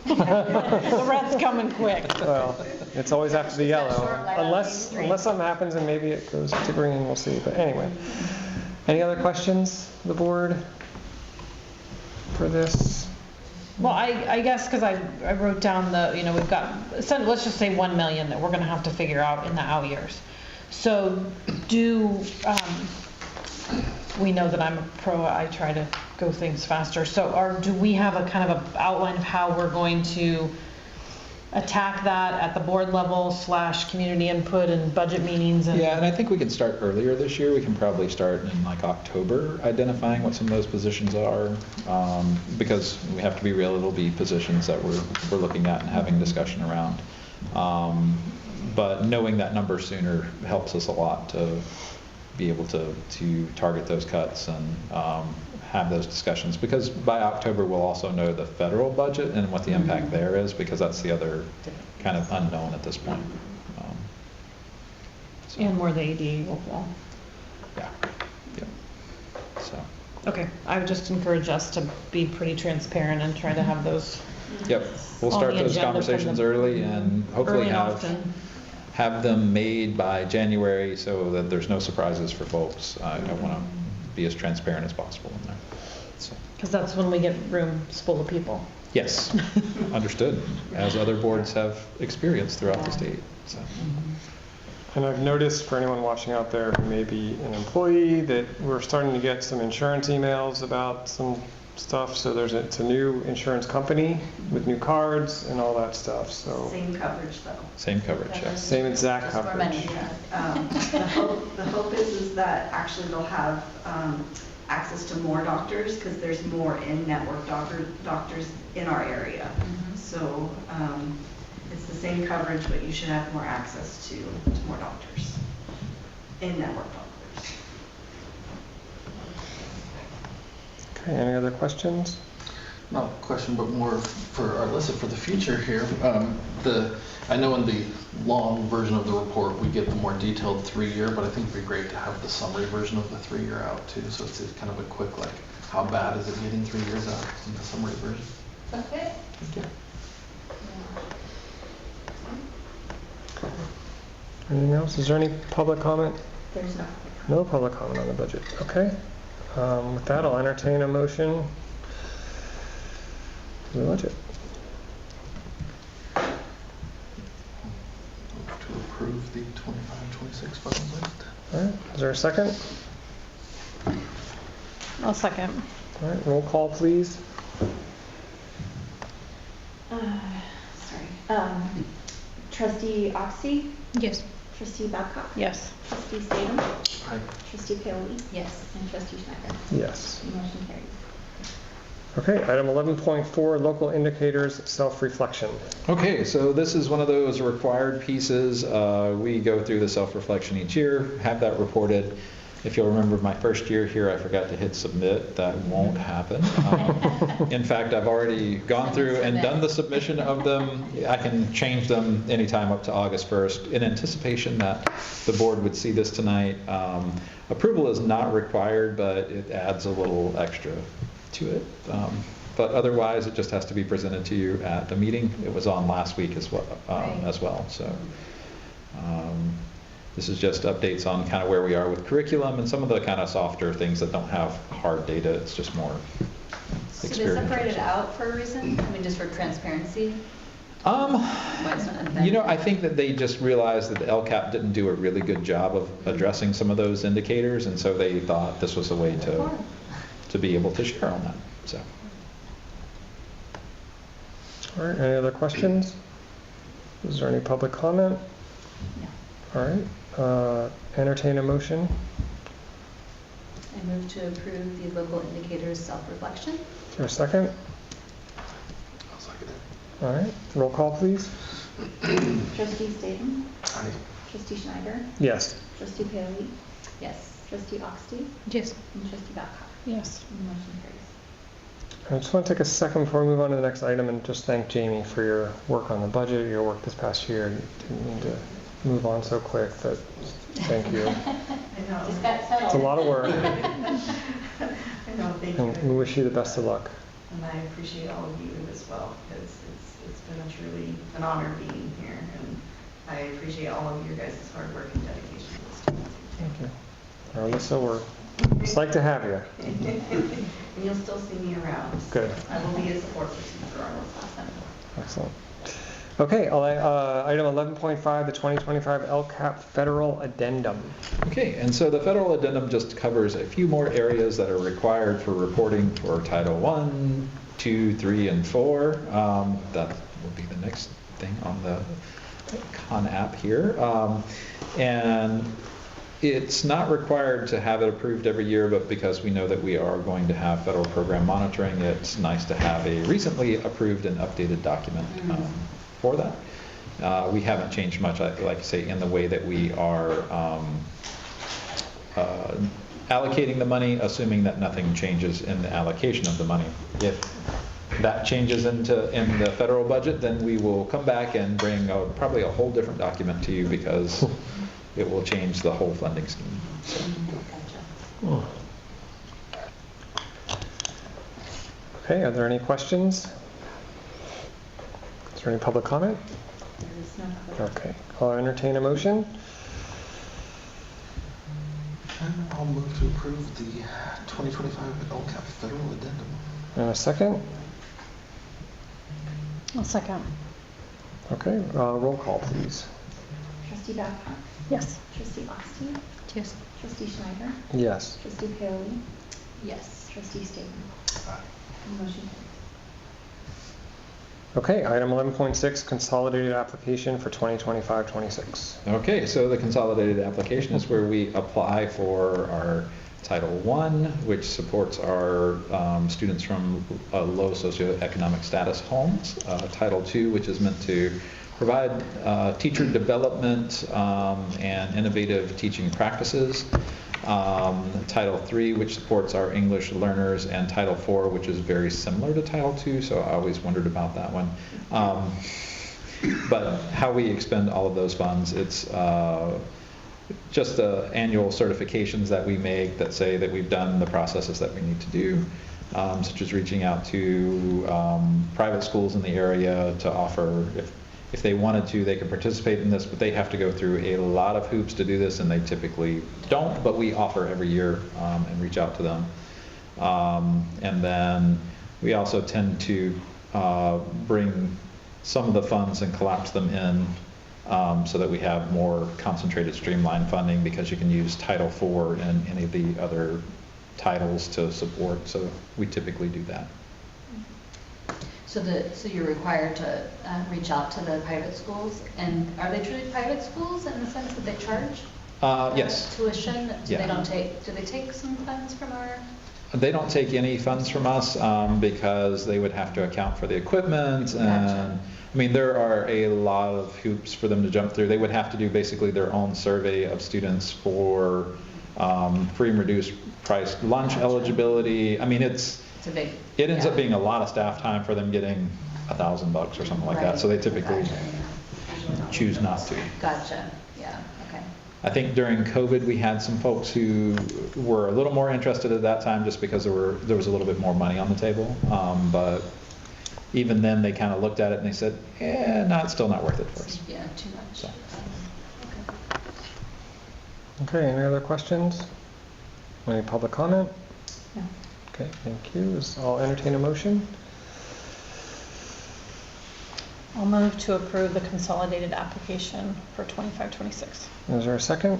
The red's coming quick. Well, it's always after the It's that yellow, short light on unless Main Street. something happens and maybe it goes to green, we'll see. But anyway, any other questions, the board, for this? Well, I guess because I wrote down we've got, let's just say 1 million that we're going to have to figure out in the out years. So we know that I'm a pro, I try to go things faster. So do we have a kind of a outline of how we're going to attack that at the board level / community input and budget meetings? Yeah, and I think we can start earlier this year. We can probably start in like October identifying what some of those positions are, because we have to be real, it'll be positions that we're looking at and having discussion around. But knowing that number sooner helps us a lot to be able to target those cuts and have those discussions, because by October we'll also know the federal budget and what the impact there is, because that's the other kind of unknown at this point. So, And where the ADA will fall. yeah, yeah. So. Okay, I would just encourage us to be pretty transparent and try to have those. Yep, we'll On start the those agenda conversations from the- early and hopefully early and have often. them made by January so that there's no surprises for folks. I want to be as transparent as possible in there. So, Because that's when we get rooms full of people. yes, understood, as other boards have experienced throughout the state. So. And I've noticed for anyone watching out there who may be an employee that we're starting to get some insurance emails about some stuff. So it's a new insurance company with new cards and all that stuff. So Same coverage though. Same coverage, yes. same exact Just for many. coverage. The hope is that actually they'll have access to more doctors because there's more in-network doctors in our area. So it's the same coverage, but you should have more access to more doctors, in-network doctors. Okay, any other questions? Not a question, but more for our Alyssa for the future here. I know in the long version of the report, we get the more detailed 3-year, but I think it'd be great to have the summary version of the 3-year out too. So it's kind of a quick, like, how bad is it getting 3 years out in the summary version? Okay. Thank you. Anything else? Is there any public comment? There's no. No public comment on the budget. Okay. With that, I'll entertain a motion for the budget. Move to approve the 25-26 budget list. All right. Is there a second? I'll second. All right. Roll call, please. Sorry. Trustee Oxy, Yes. Trustee Babcock, Yes. Trustee Statham, Aye. Trustee Paoli, Yes. and Trustee Schneider. Yes. Motion carries. Okay. Item 11.4, local indicators, self-reflection. Okay, so this is one of those required pieces. We go through the self-reflection each year, have that reported. If you'll remember my first year here, I forgot to hit submit. That won't happen. In fact, I've already gone through and done the submission of them. I can change them anytime up to August 1st in anticipation that the board would see this tonight. Approval is not required, but it adds a little extra to it. But otherwise, it just has to be presented to you at the meeting. It was on last week as well. So. This is just updates on kind of where we are with curriculum and some of the kind of softer things that don't have hard data. It's just more So they experience. separated out for a reason? I mean, just for transparency? Why it's not embedded? I think that they just realized that the LCAP didn't do a really good job of addressing some of those indicators, and so they thought this was a way to be able to share on that. So. All right. Any other questions? Is there any public comment? No. All right. Entertain a motion. I move to approve the local indicators self-reflection. Is there a second? I'll second it. All right. Roll call, please. Trustee Statham, Aye. Trustee Schneider, Yes. Trustee Paoli, Yes. Trustee Oxty, Yes. and Trustee Babcock. Yes. Motion carries. I just want to take a second before we move on to the next item and just thank Jamie for your work on the budget, your work this past year. Didn't mean to move on so quick, but thank you. I know. Just got settled. It's a lot of work, I know, thank you. and we wish you the best of luck. And I appreciate all of you as well, because it's been a truly an honor being here, and I appreciate all of your guys' hard work and dedication to this team. Thank you. Alyssa, it's like to have you. And you'll still see me around. Good. I will be a support system for our Awesome. Excellent. Okay, item 11.5, the 2025 LCAP Federal Addendum. Okay, and so the federal addendum just covers a few more areas that are required for reporting for Title I, II, III, and IV. That will be the next thing on the Con app here. And it's not required to have it approved every year, but because we know that we are going to have federal program monitoring, it's nice to have a recently approved and updated document for that. We haven't changed much, like I say, in the way that we are allocating the money, assuming that nothing changes in the allocation of the money. If that changes in the federal budget, then we will come back and bring probably a whole different document to you because it will change the whole funding scheme. So. Okay, are there any questions? Is there any public comment? There is no public. Okay, I'll entertain a motion. I'll move to approve the 2025 LCAP federal addendum. And a second? I'll second. Okay, roll call, please. Trustee Babcock? Yes. Trustee Oxty? Yes. Trustee Schneider? Yes. Trustee Paoli? Yes. Trustee Staton? Aye. Motion carries. Okay, item 11.6, consolidated application for 2025-26. Okay, so the consolidated application is where we apply for our Title I, which supports our students from low socioeconomic status homes. Title II, which is meant to provide teacher development and innovative teaching practices. Title III, which supports our English learners, and Title IV, which is very similar to Title II, so I always wondered about that one. But how we expend all of those funds, it's just the annual certifications that we make that say that we've done the processes that we need to do, such as reaching out to private schools in the area to offer, if they wanted to, they could participate in this, but they have to go through a lot of hoops to do this, and they typically don't, but we offer every year and reach out to them. And then we also tend to bring some of the funds and collapse them in so that we have more concentrated, streamlined funding, because you can use Title IV and any of the other titles to support, so we typically do that. So you're required to reach out to the private schools, and are they truly private schools in the sense that they charge Yes. tuition? So Yeah. do they take some funds from our? They don't take any funds from us because they would have to account for the equipment, and Gotcha. I mean, there are a lot of hoops for them to jump through. They would have to do basically their own survey of students for free and reduced price lunch eligibility. I mean, it ends up being a lot of staff time for them getting $1,000 or something like that. So they typically choose not to. Gotcha. Yeah. Okay. I think during COVID, we had some folks who were a little more interested at that time just because there was a little bit more money on the table. But even then, they kind of looked at it and they said, no, it's still not worth it for us. Yeah, too much. So. Okay, any other questions? Any public comment? No. Okay, thank you. I'll entertain a motion. I'll move to approve the consolidated application for 25-26. Is there a second?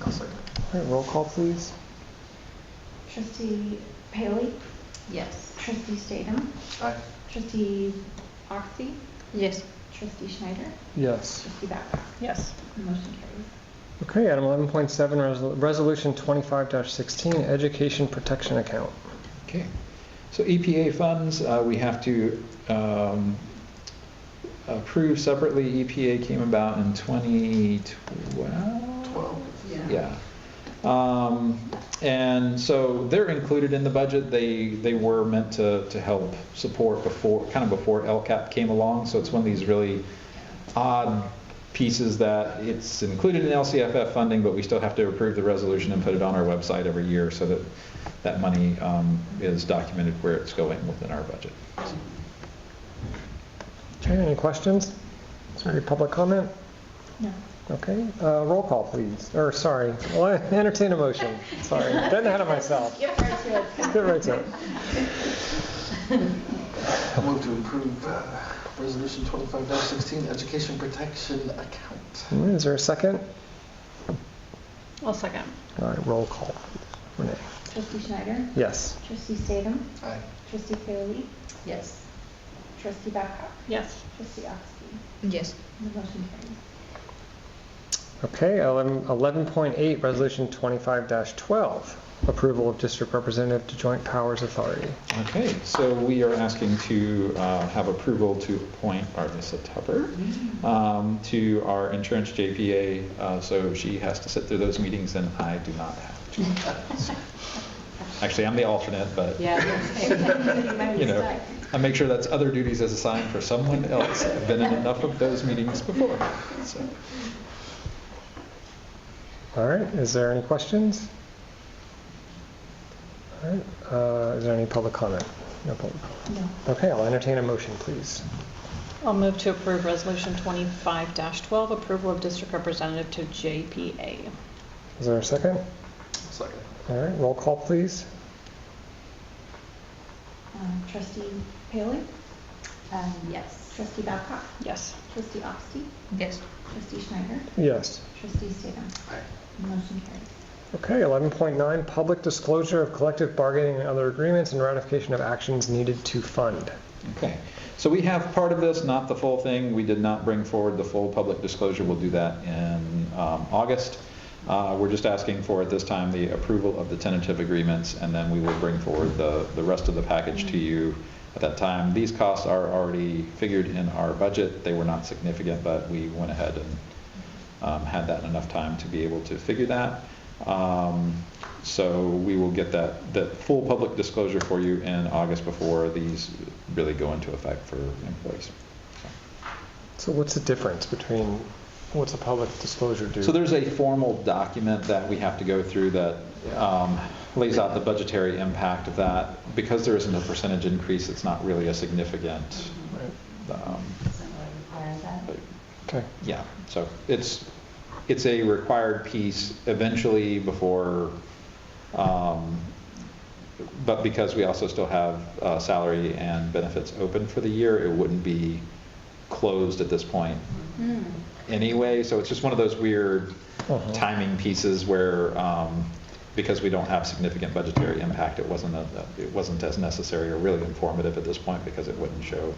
I'll second. All right, roll call, please. Trustee Paoli? Yes. Trustee Staton? Aye. Trustee Oxty? Yes. Trustee Schneider? Yes. Trustee Babcock? Yes. Motion carries. Okay, item 11.7, resolution 25-16, education protection account. Okay. So EPA funds, we have to approve separately. EPA came about in 2012. Yeah. And so they're included in the budget. They were meant to help support before LCAP came along. So it's one of these really odd pieces that it's included in LCFF funding, but we still have to approve the resolution and put it on our website every year so that that money is documented where it's going within our budget. Okay, any questions? Is there any public comment? No. Okay, roll call, please. Or, sorry, well, I entertain a motion. Sorry, getting ahead of myself. Skip right to it. Let's get right to it. I'll move to approve resolution 25-16, education protection account. Is there a second? I'll second. All right, roll call, please. Renee? Trustee Schneider? Yes. Trustee Staton? Aye. Trustee Paoli? Yes. Trustee Babcock? Yes. Trustee Oxty? Yes. The motion carries. Okay, 11.8, resolution 25-12. approval of district representative to Joint Powers Authority. Okay, so we are asking to have approval to appoint Artissa Tupper to our insurance JPA. So she has to sit through those meetings and I do not have to. Actually, I'm the alternate, but you know, I make sure that's other duties as assigned for someone else. I've been in enough of those meetings before. So. All right, is there any questions? All right, is there any public comment? No public comment. No. Okay, I'll entertain a motion, please. I'll move to approve Resolution 25-12, approval of district representative to JPA. Is there a second? Second. All right, roll call, please. Trustee Paley? Yes. Trustee Babcock? Yes. Trustee Oxty? Yes. Trustee Schneider? Yes. Trustee Statham? Aye. Motion carries. Okay, 11.9, public disclosure of collective bargaining and other agreements and ratification of actions needed to fund. Okay, so we have part of this, not the full thing. We did not bring forward the full public disclosure. We'll do that in August. We're just asking for, at this time, the approval of the tentative agreements, and then we will bring forward the rest of the package to you at that time. These costs are already figured in our budget. They were not significant, but we went ahead and had that enough time to be able to figure that. So we will get that full public disclosure for you in August before these really go into effect for employees. So what's the difference between, what's a public disclosure do? So there's a formal document that we have to go through that lays out the budgetary impact of that. Because there isn't a percentage increase, it's not really a significant, Okay. yeah, so it's a required piece eventually before, but because we also still have salary and benefits open for the year, it wouldn't be closed at this point anyway. So it's just one of those weird timing pieces where because we don't have significant budgetary impact, it wasn't as necessary or really informative at this point because it wouldn't show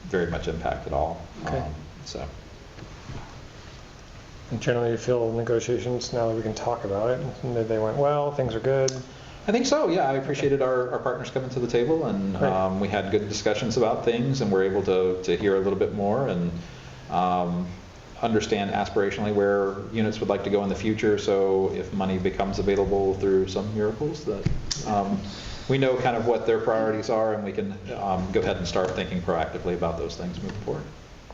very much impact at all. Okay. So. And generally you feel negotiations, now that we can talk about it, and they went well, things are good? I think so, yeah. I appreciated our partners coming to the table, and we had good discussions about things, and we're able to hear a little bit more and understand aspirationally where units would like to go in the future. So if money becomes available through some miracles, that we know kind of what their priorities are, and we can go ahead and start thinking proactively about those things moving forward.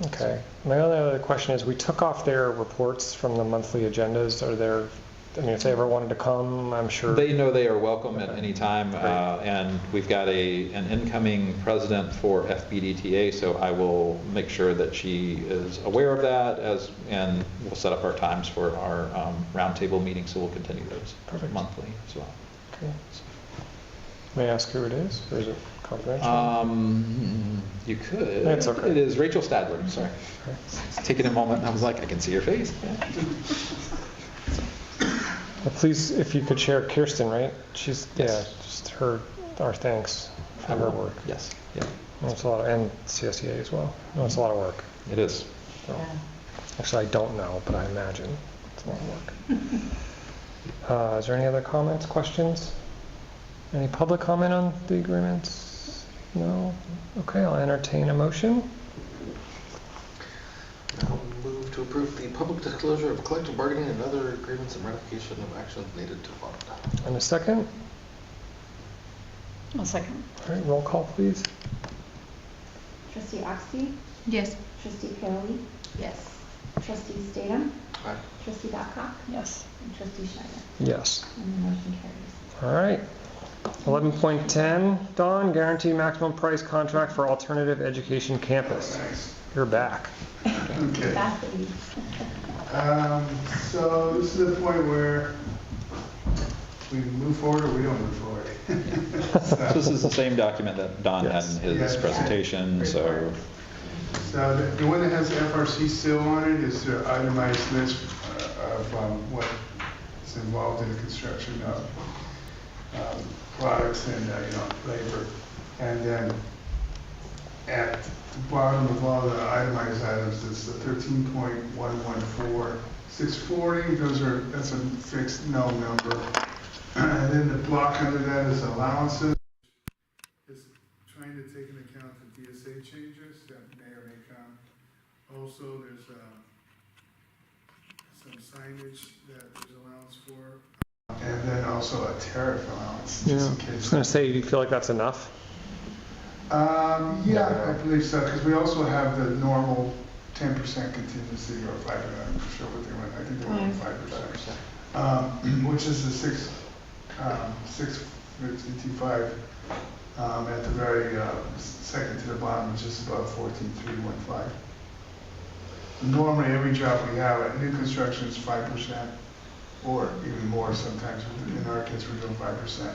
Okay. My only other question is, we took off their reports from the monthly agendas. Are there, I mean, if they ever wanted to come, I'm sure. They know they are welcome at any time, and we've got an incoming president for FBDTA, so I will make sure that she is aware of that, and we'll set up our times for our roundtable meetings, so we'll continue those monthly as well. Okay. May I ask who it is, or is it confidential? You could. It's okay. It is Rachel Stadler, sorry. Okay. It's taking a moment, and I was like, I can see your face. Well, please, if you could share Kirsten, right? She's, Yes. just our thanks for her work. Yes, yeah, It's a lot, and CSEA as well. No, it's a lot of work. it is. So, actually, I don't know, but I imagine it's a lot of work. Is there any other comments, questions? Any public comment on the agreements? No? Okay, I'll entertain a motion. I'll move to approve the public disclosure of collective bargaining and other agreements and ratification of actions needed to fund. And a second? I'll second. All right, roll call, please. Trustee Oxty? Yes. Trustee Paley? Yes. Trustee Statham? Aye. Trustee Babcock? Yes. And Trustee Schneider? Yes. And the motion carries. All right. 11.10, Dawn, guaranteed maximum price contract for alternative education campus. Nice. You're back. Okay. Back at you. So this is the point where we move forward or we don't move forward. So this is the same document that Don had in his Yes. presentation, so. So the one that has the FRC still on it is the itemized list of what is involved in the construction of products and labor. And then at the bottom of all the itemized items is the 13.114,640. That's a fixed no number. And then the block under that is allowances. Is trying to take into account the DSA changes that may or may come. Also, there's some signage that there's allowance for. And then also a tariff allowance, Yeah. just in I was case. going to say, do you feel like that's enough? Yeah, I believe so, because we also have the normal 10% contingency, or 5%, I'm not sure what they went, I think they went 5%. Which is the 652.5 at the very second to the bottom, which is about 14,315. Normally, every job we have at new construction is 5%, or even more sometimes. In our case, we're doing 5%.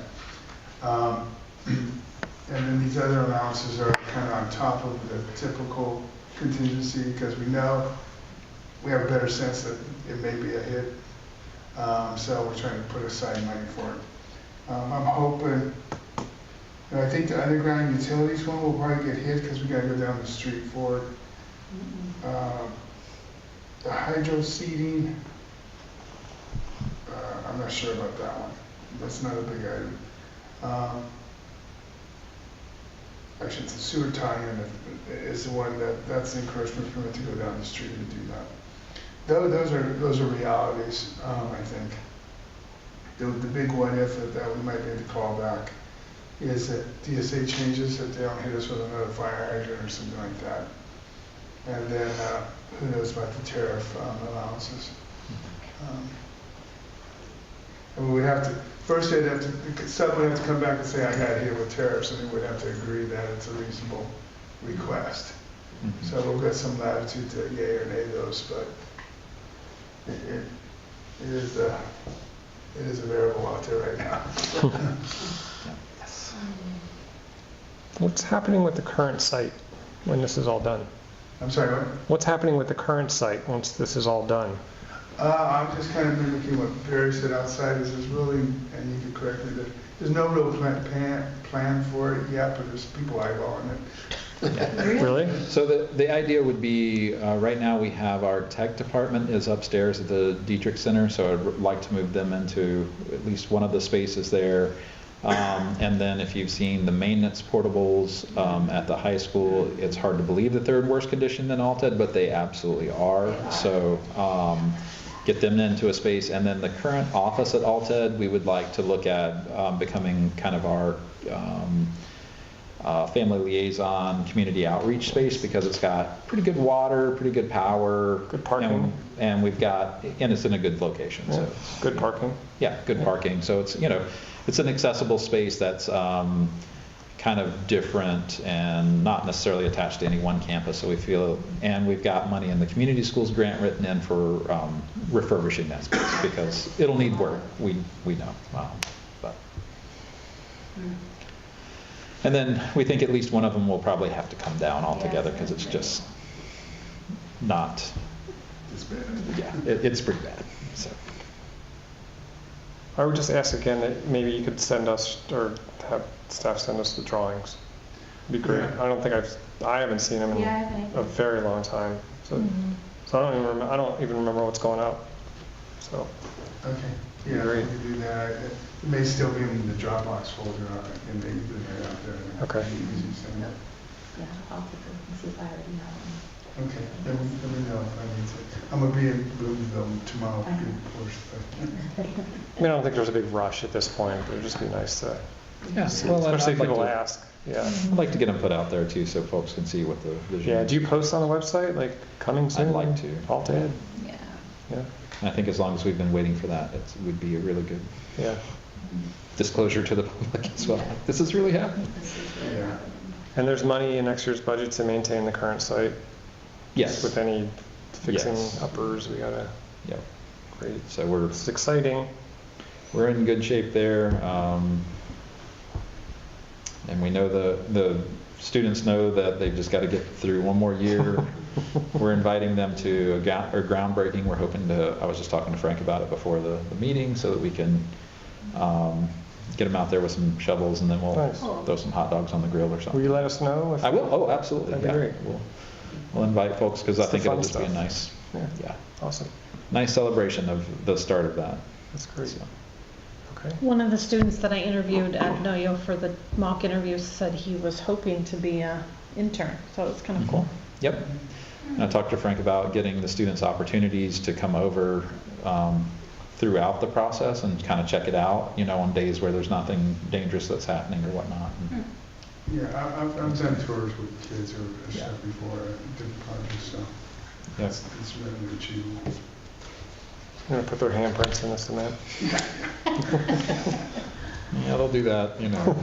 And then these other allowances are kind of on top of the typical contingency, because we know we have a better sense that it may be a hit. So we're trying to put aside money for it. I'm hoping, I think the underground utilities one will probably get hit because we got to go down the street for it. The hydro seeding, I'm not sure about that one. That's not a big item. Actually, the sewer tie-in is the one that's the encouragement permit to go down the street and do that. Those are realities, I think. The big what if that we might be able to call back is that DSA changes, that they don't hit us with another fire hydrant or something like that. And then who knows about the tariff allowances. And we would have to, first they'd have to, someone would have to come back and say, I got hit with tariffs, and we would have to agree that it's a reasonable request. So we've got some latitude to yay or nay those, but it is a variable out there right now. What's happening with the current site when this is all done? I'm sorry, what? What's happening with the current site once this is all done? I'm just kind of mimicking what Barry said outside. Is there's really, and you can correct me, there's no real plan for it yet, but there's people eyeballing it. Really? So the idea would be, right now we have our tech department is upstairs at the Dietrich Center, so I'd like to move them into at least one of the spaces there. And then if you've seen the maintenance portables at the high school, it's hard to believe that they're in worse condition than Alted, but they absolutely are. So get them into a space. And then the current office at Alted, we would like to look at becoming kind of our family liaison community outreach space, because it's got pretty good water, pretty good power, good parking, and we've got, and it's in a good location. Yeah, so good parking. Yeah, good parking. So it's, it's an accessible space that's kind of different and not necessarily attached to any one campus. So we feel, and we've got money in the community schools grant written in for refurbishing that space, because it'll need work. We know, but. And then we think at least one of them will probably have to come down altogether, because it's just not. It's bad. Yeah, it's pretty bad. So. I would just ask again that maybe you could send us, or have staff send us the drawings. It'd be great. Yeah. I haven't seen them in a very long time. So, so I don't even remember what's going up. So. Okay. Yeah, Great. we can do that. It may still be in the Dropbox folder, and maybe put it out there. Okay. Easy to send. Yeah, I'll take a look and see if I already have them. Okay, let me know if I need to. I'm gonna be in Boonville tomorrow. Uh-huh. Of course, but- I mean, I don't think there's a big rush at this point, but it'd just be nice to, Yeah, especially if I'd like people to- ask. Yeah. I'd like to get them put out there too, so folks can see what the vision. Yeah. Do you post on the website, like coming soon? I'd like to. Alted? Yeah. Yeah. And I think as long as we've been waiting for that, it would be a really good Yeah. disclosure to the public as well. This is really happening. Yeah. And there's money in next year's budget to maintain the current site? Yes. With any fixing Yes. uppers, we gotta, Yep. great. So It's exciting. we're in good shape there. And we know the students know that they've just got to get through one more year. We're inviting them to a groundbreaking. We're hoping to, I was just talking to Frank about it before the meeting, so that we can get them out there with some shovels, and then we'll Nice. throw some hot dogs on the grill or Will something. you let us know? If I will. Oh, absolutely. That'd be Yeah. great. We'll invite folks, because I It's the think it'll fun just be a stuff. nice, Yeah. yeah, Awesome. nice celebration of the start of that. That's great. So. Okay. Okay. One of the students that I interviewed at NOYO for the mock interview said he was hoping to be a intern, so it's kind of cool. Yep. And I talked to Frank about getting the students opportunities to come over throughout the process and kind of check it out, you know, on days where there's nothing dangerous that's happening or whatnot. Yeah, I've done tours with kids or stuff before, different projects, so Yep. it's readily achievable. I'm gonna put their handprints in the cement. Yeah, they'll do that, you know.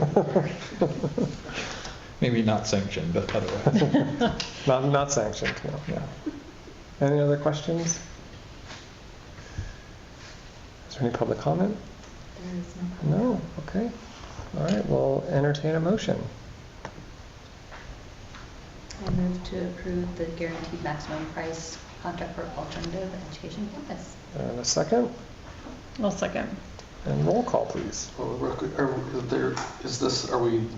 Maybe not sanctioned, but otherwise. Not sanctioned, no, yeah. Any other questions? Is there any public comment? There is no problem. No, okay. All right, we'll entertain a motion. I move to approve the guaranteed maximum price contract for alternative education campus. And a second, I'll second. and roll call, please. Are we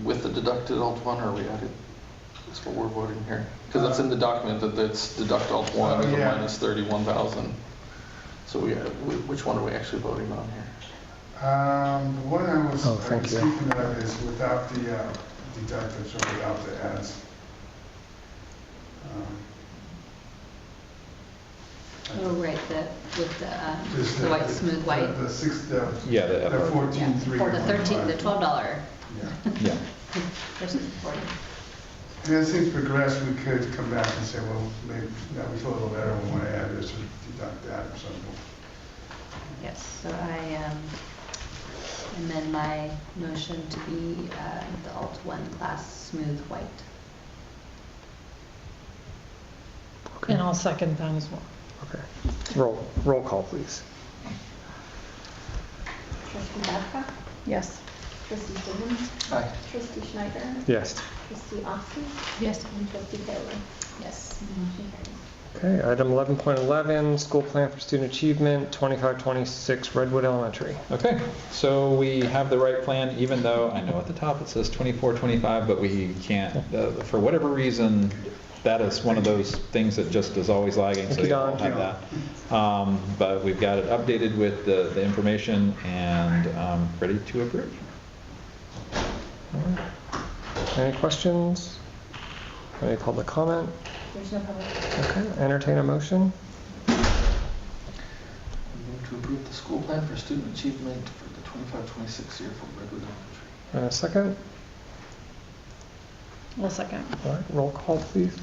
with the deducted alt one, or are we added? That's what we're voting here. Because it's in the document that it's deduct alt one is a yeah. minus 31,000. So which one are we actually voting on here? The one I was thank you. speaking of is without the deductives or without the ads. Oh, right, with Just the white, smooth white. The six, Yeah, the the 14,3. Or the $12 Yeah. yeah. versus 40. And as things progress, we could come back and say, well, maybe that we feel a little better, we want to add this or deduct that or something. Yes, so I amend my motion to be the alt one class smooth white. Okay. And I'll second that as well. Okay. Roll call, please. Trustee Babcock? Yes. Trustee Simmons? Aye. Trustee Schneider? Yes. Trustee Austin? Yes. And Trustee Taylor? Yes. And the motion carries. Okay, item 11.11, school plan for student achievement, 2526 Redwood Elementary. Okay, so we have the right plan, even though I know at the top it says 24-25, but we can't, for whatever reason, that is one of those things that just is always lagging, so Thank you, you don't Don. have that. But we've got it updated with the information and ready to approve. All right. Any questions? Any public comment? There's no public. Okay, entertain a motion. I move to approve the school plan for student achievement for the 25-26 year for Redwood Elementary. And a second. I'll second. All right, roll call, please.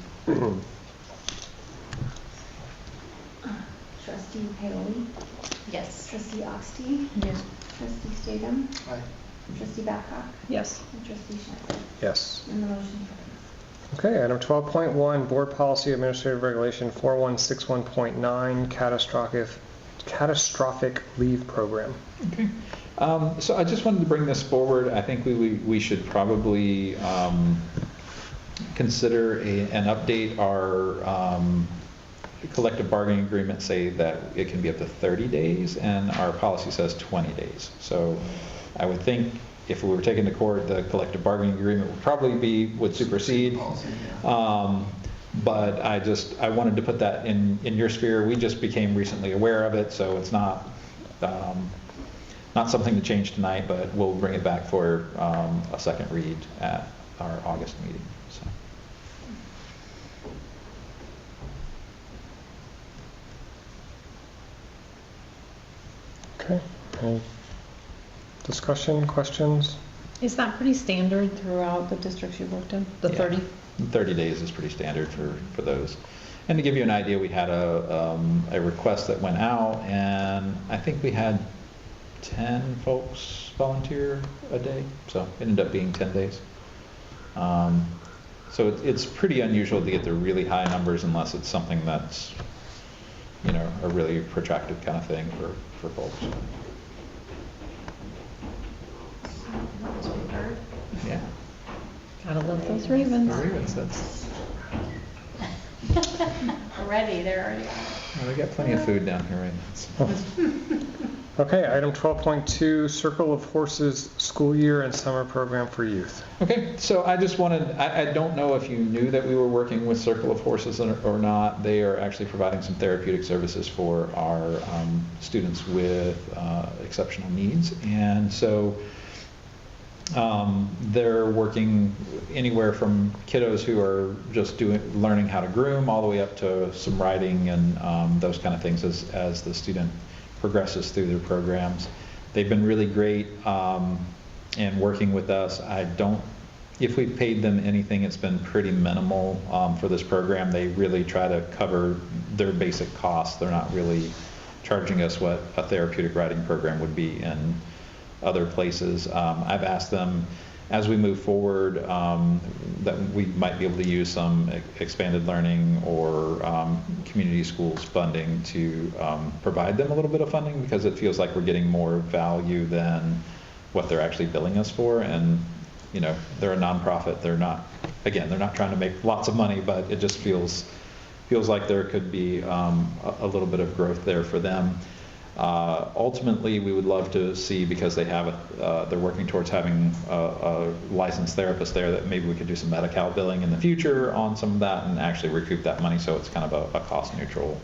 Trustee Paoli? Yes. Trustee Oxty? Yes. Trustee Statham? Aye. Trustee Babcock? Yes. And Trustee Schneider? Yes. And the motion carries. Okay, item 12.1, Board Policy Administrative Regulation 4161.9, catastrophic leave program. Okay. So I just wanted to bring this forward. I think we should probably consider and update our collective bargaining agreement, say that it can be up to 30 days, and our policy says 20 days. So I would think if we were taken to court, the collective bargaining agreement would supersede. Policy, yeah. But I wanted to put that in your sphere. We just became recently aware of it, so it's not something to change tonight, but we'll bring it back for a second read at our August meeting. So. Okay, any discussion, questions? Is that pretty standard throughout the districts you've worked in? The Yeah. 30? 30 days is pretty standard for those. And to give you an idea, we had a request that went out, and I think we had 10 folks volunteer a day, so it ended up being 10 days. So it's pretty unusual to get the really high numbers unless it's something that's, you know, a really protracted kind of thing for folks. Yeah. Gotta love those ravens. Ravens, that's, Already, they're already on. well, we got plenty of food down here right now. So. Okay, item 12.2, Circle of Horses School Year and Summer Program for Youth. Okay, so I just wanted, I don't know if you knew that we were working with Circle of Horses or not. They are actually providing some therapeutic services for our students with exceptional needs. And so they're working anywhere from kiddos who are just learning how to groom all the way up to some riding and those kind of things as the student progresses through their programs. They've been really great in working with us. If we paid them anything, it's been pretty minimal for this program. They really try to cover their basic costs. They're not really charging us what a therapeutic riding program would be in other places. I've asked them as we move forward that we might be able to use some expanded learning or community schools funding to provide them a little bit of funding, because it feels like we're getting more value than what they're actually billing us for. And you know, they're a nonprofit. They're not trying to make lots of money, but it just feels like there could be a little bit of growth there for them. Ultimately, we would love to see, because they're working towards having a licensed therapist there, that maybe we could do some Medi-Cal billing in the future on some of that and actually recoup that money, so it's kind of a cost-neutral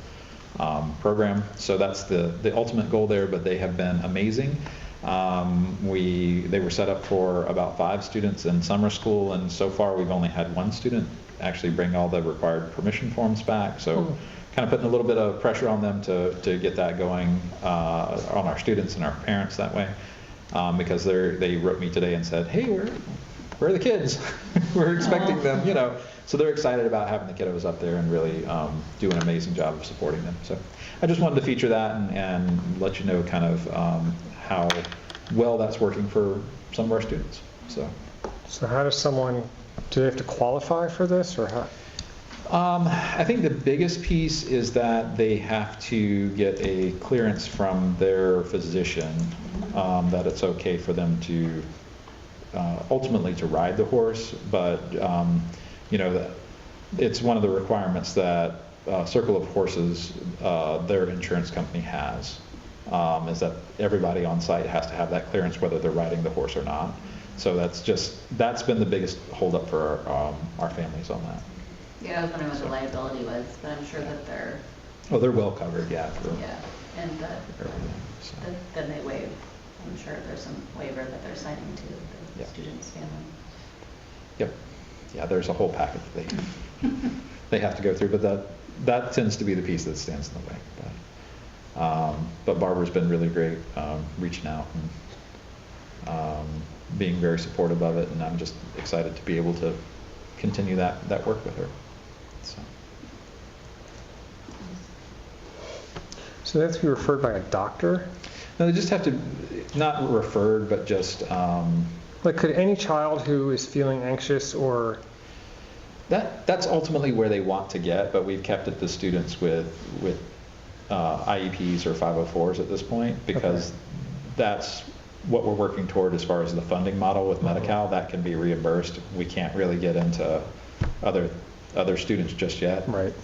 program. So that's the ultimate goal there, but they have been amazing. They were set up for about 5 students in summer school, and so far we've only had 1 student actually bring all the required permission forms back. So kind of putting a little bit of pressure on them to get that going on our students and our parents that way, because they wrote me today and said, hey, where are the kids? We're expecting them, you know. So they're excited about having the kiddos up there and really do an amazing job of supporting them. So I just wanted to feature that and let you know kind of how well that's working for some of our students. So how does do they have to qualify for this, or how? I think the biggest piece is that they have to get a clearance from their physician that it's okay for them to ultimately to ride the horse, but you know, it's one of the requirements that Circle of Horses, their insurance company has, is that everybody on site has to have that clearance whether they're riding the horse or not. So that's been the biggest holdup for our families on that. Yeah, I was wondering what the liability was, but I'm sure that they're. Oh, they're well covered, yeah. And then they waive. I'm sure there's some waiver that they're signing to the student's family. Yep. Yeah, there's a whole packet that they have to go through, but that tends to be the piece that stands in the way. But Barbara's been really great, reaching out and being very supportive of it, and I'm just excited to be able to continue that work with her. So they have to be referred by a doctor? No, they just have to, not referred, but just... like, could any child who is feeling anxious or... That's ultimately where they want to get, but we've kept it to students with IEPs or 504s at this point, because that's what we're working toward as far as the funding model with Medi-Cal. That can be reimbursed. We can't really get into other students just yet. Right.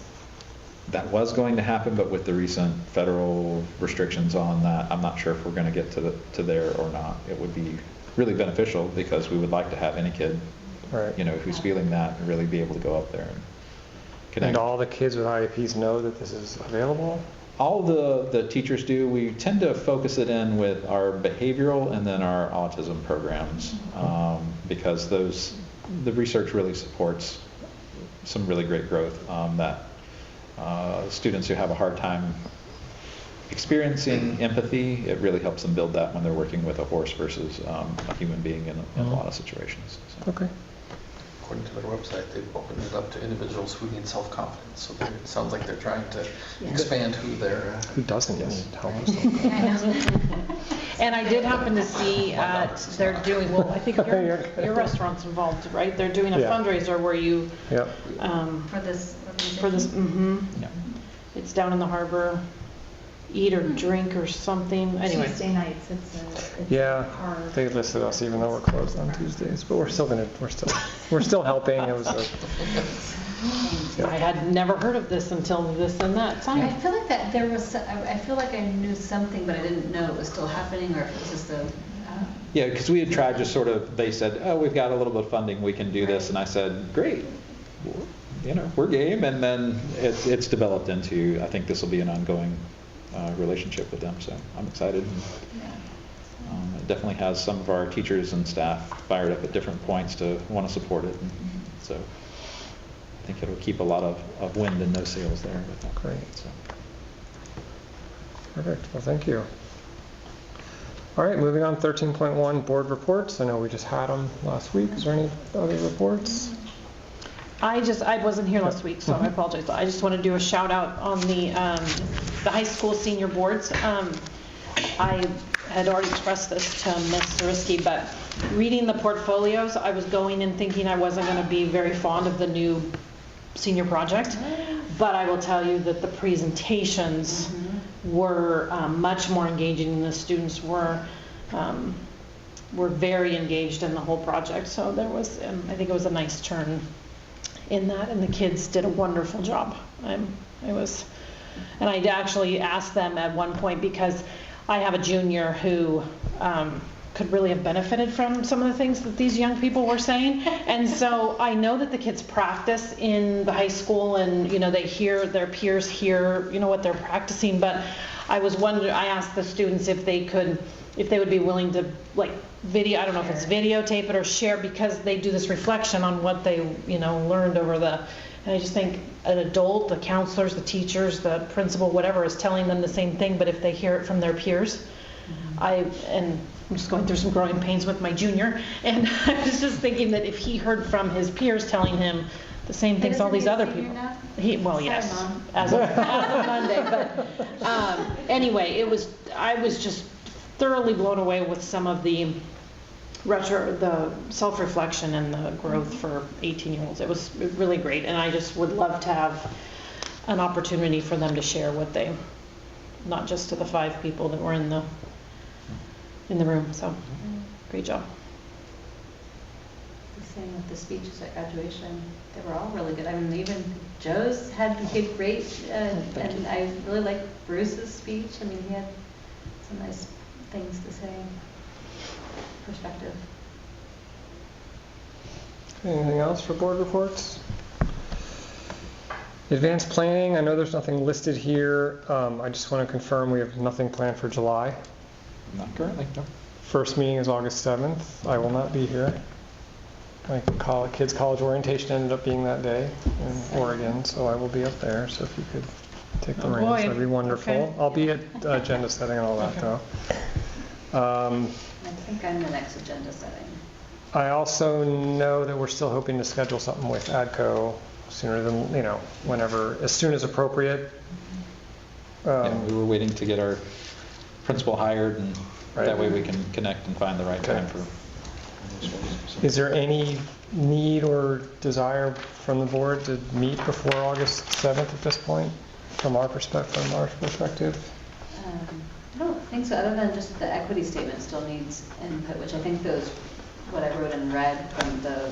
That was going to happen, but with the recent federal restrictions on that, I'm not sure if we're going to get to there or not. It would be really beneficial, because we would like to have any kid, right, you know, who's feeling that and really be able to go up there and connect. And all the kids with IEPs know that this is available? All the teachers do. We tend to focus it in with our behavioral and then our autism programs, because the research really supports some really great growth, that students who have a hard time experiencing empathy, it really helps them build that when they're working with a horse versus a human being in a lot of situations. So. Okay. According to their website, they've opened it up to individuals who need self-confidence. So it sounds like they're trying to expand who they're... Who doesn't need help with self-confidence? And I did happen to see they're doing, well, I think your restaurant's involved, right? They're doing a fundraiser where you... For this. It's down in the harbor. eat or drink or something. Anyway, Tuesday nights, it's Yeah, a car. they listed us even though we're closed on Tuesdays, but we're still helping. It was I had never heard of this until this and that I time. feel like that there was, I feel like I knew something, but I didn't know it was still happening, or if it was just a, Yeah, because we had tried just sort of, they said, oh, we've got a little bit of funding, we can do this, and I said, great, we're game, and then it's developed into, I think this will be an ongoing relationship with them, so I'm excited. It definitely has some of our teachers and staff fired up at different points to want to support it, and so I think it'll keep a lot of wind and no sails there. Great. So. Perfect. Well, thank you. All right, moving on, 13.1 board reports. I know we just had them last week. Is there any other reports? I wasn't here last week, so I apologize. I just want to do a shout out on the high school senior boards. I had already expressed this to Ms. Zarisky, but reading the portfolios, I was going in thinking I wasn't going to be very fond of the new senior project, but I will tell you that the presentations were much more engaging, and the students were very engaged in the whole project. So there was, I think it was a nice turn in that, and the kids did a wonderful job. And I actually asked them at one point, because I have a junior who could really have benefited from some of the things that these young people were saying. And so I know that the kids practice in the high school, and they hear their peers hear what they're practicing. But I asked the students if they would be willing to video, I don't know if it's videotape it or share, because they do this reflection on what they learned over and I just think an adult, the counselors, the teachers, the principal, whatever, is telling them the same thing, but if they hear it from their peers, I'm just going through some growing pains with my junior, and I was just thinking that if he heard from his peers telling him the same things all these other people. Well, yes, Mom. as of Monday, but anyway, I was just thoroughly blown away with some of the self-reflection and the growth for 18-year-olds. It was really great, and I just would love to have an opportunity for them to share what they, not just to the 5 people that were in the room. So, great job. The same with the speeches at graduation. They were all really good. I mean, even Joe's had great, and I really liked Bruce's speech. I mean, he had some nice things to say. Perspective. Anything else for board reports? Advanced planning, I know there's nothing listed here. I just want to confirm we have nothing planned for July. Not currently, no. First meeting is August 7th. I will not be here. My kids' college orientation ended up being that day in Oregon, so I will be up there. So if you could take the reins, that'd be wonderful. Okay. I'll be at agenda setting and all that, though. I think I'm the next agenda setting. I also know that we're still hoping to schedule something with ADCO sooner than, whenever, as soon as appropriate. We were waiting to get our principal hired, and that way we can connect and find the right time for. Is there any need or desire from the board to meet before August 7th at this point, from our perspective? I don't think so, other than just the equity statement still needs input, which I think what I wrote in red from the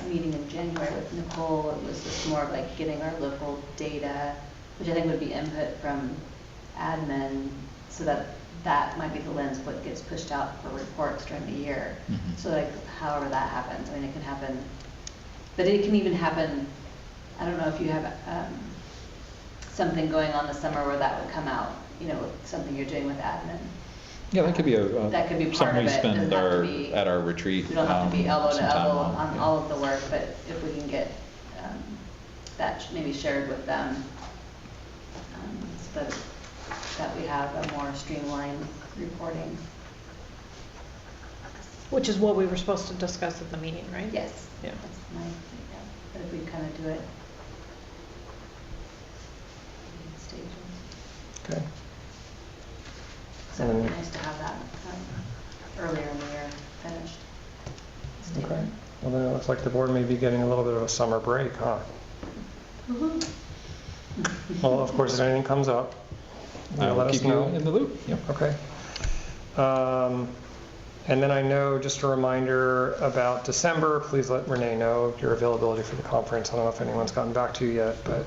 meeting in January with Nicole, it was just more of like getting our local data, which I think would be input from admin, so that might be the lens of what gets pushed out for reports during the year. Mm-hmm. So however that happens, I mean, it can happen, but it can even happen, I don't know if you have something going on this summer where that would come out, something you're doing with admin. Yeah, that could be that could be part something of we it. spend Doesn't have to be, at our retreat. we don't have to be elbow to some time elbow on yeah. all of the work, but if we can get that maybe shared with them, so that we have a more streamlined reporting. Which is what we were supposed to discuss at the meeting, right? Yes. Yeah. But if we kind of do it in stages. Okay. So it would be nice to have that earlier in the year finished. Okay. Well, then it looks like the board may be getting a little bit of a summer break, huh? Well, of course, if anything comes up. you'll I will let us keep you know. in the loop. Yep. Okay. And then I know, just a reminder about December, please let Renee know your availability for the conference. I don't know if anyone's gotten back to you yet, but.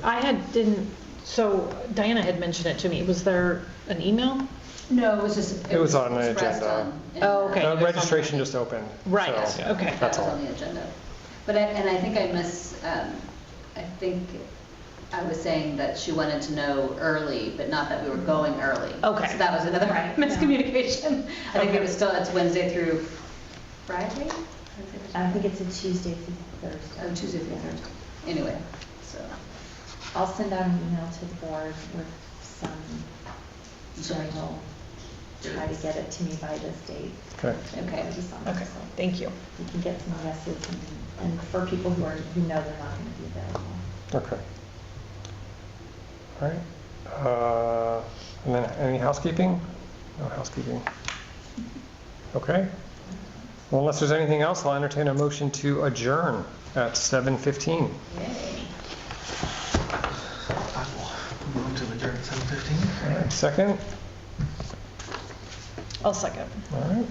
So Diana had mentioned it to me. Was there an email? No, it was just. It was on the expressed agenda. Oh, okay. Registration just opened. Right, so okay. That That's was all. on the agenda. But I think I think I was saying that she wanted to know early, but not that we were going early. Okay. So that was another miscommunication. I think Okay. it was still, it's Wednesday through Friday? I think it's a Tuesday through Thursday. Oh, Tuesday through Thursday. Anyway, so. I'll send out an email to the board with some general, try to get it to me by this date. Okay. Okay. For the summer, Okay, so thank you. we can get some yeses and for people who know they're not going to be available. Okay. All right. And then any housekeeping? No housekeeping. Okay. Well, unless there's anything else, I'll entertain a motion to adjourn at 7:15. Yay. I will move to adjourn at 7:15. All right, second? I'll second. All right.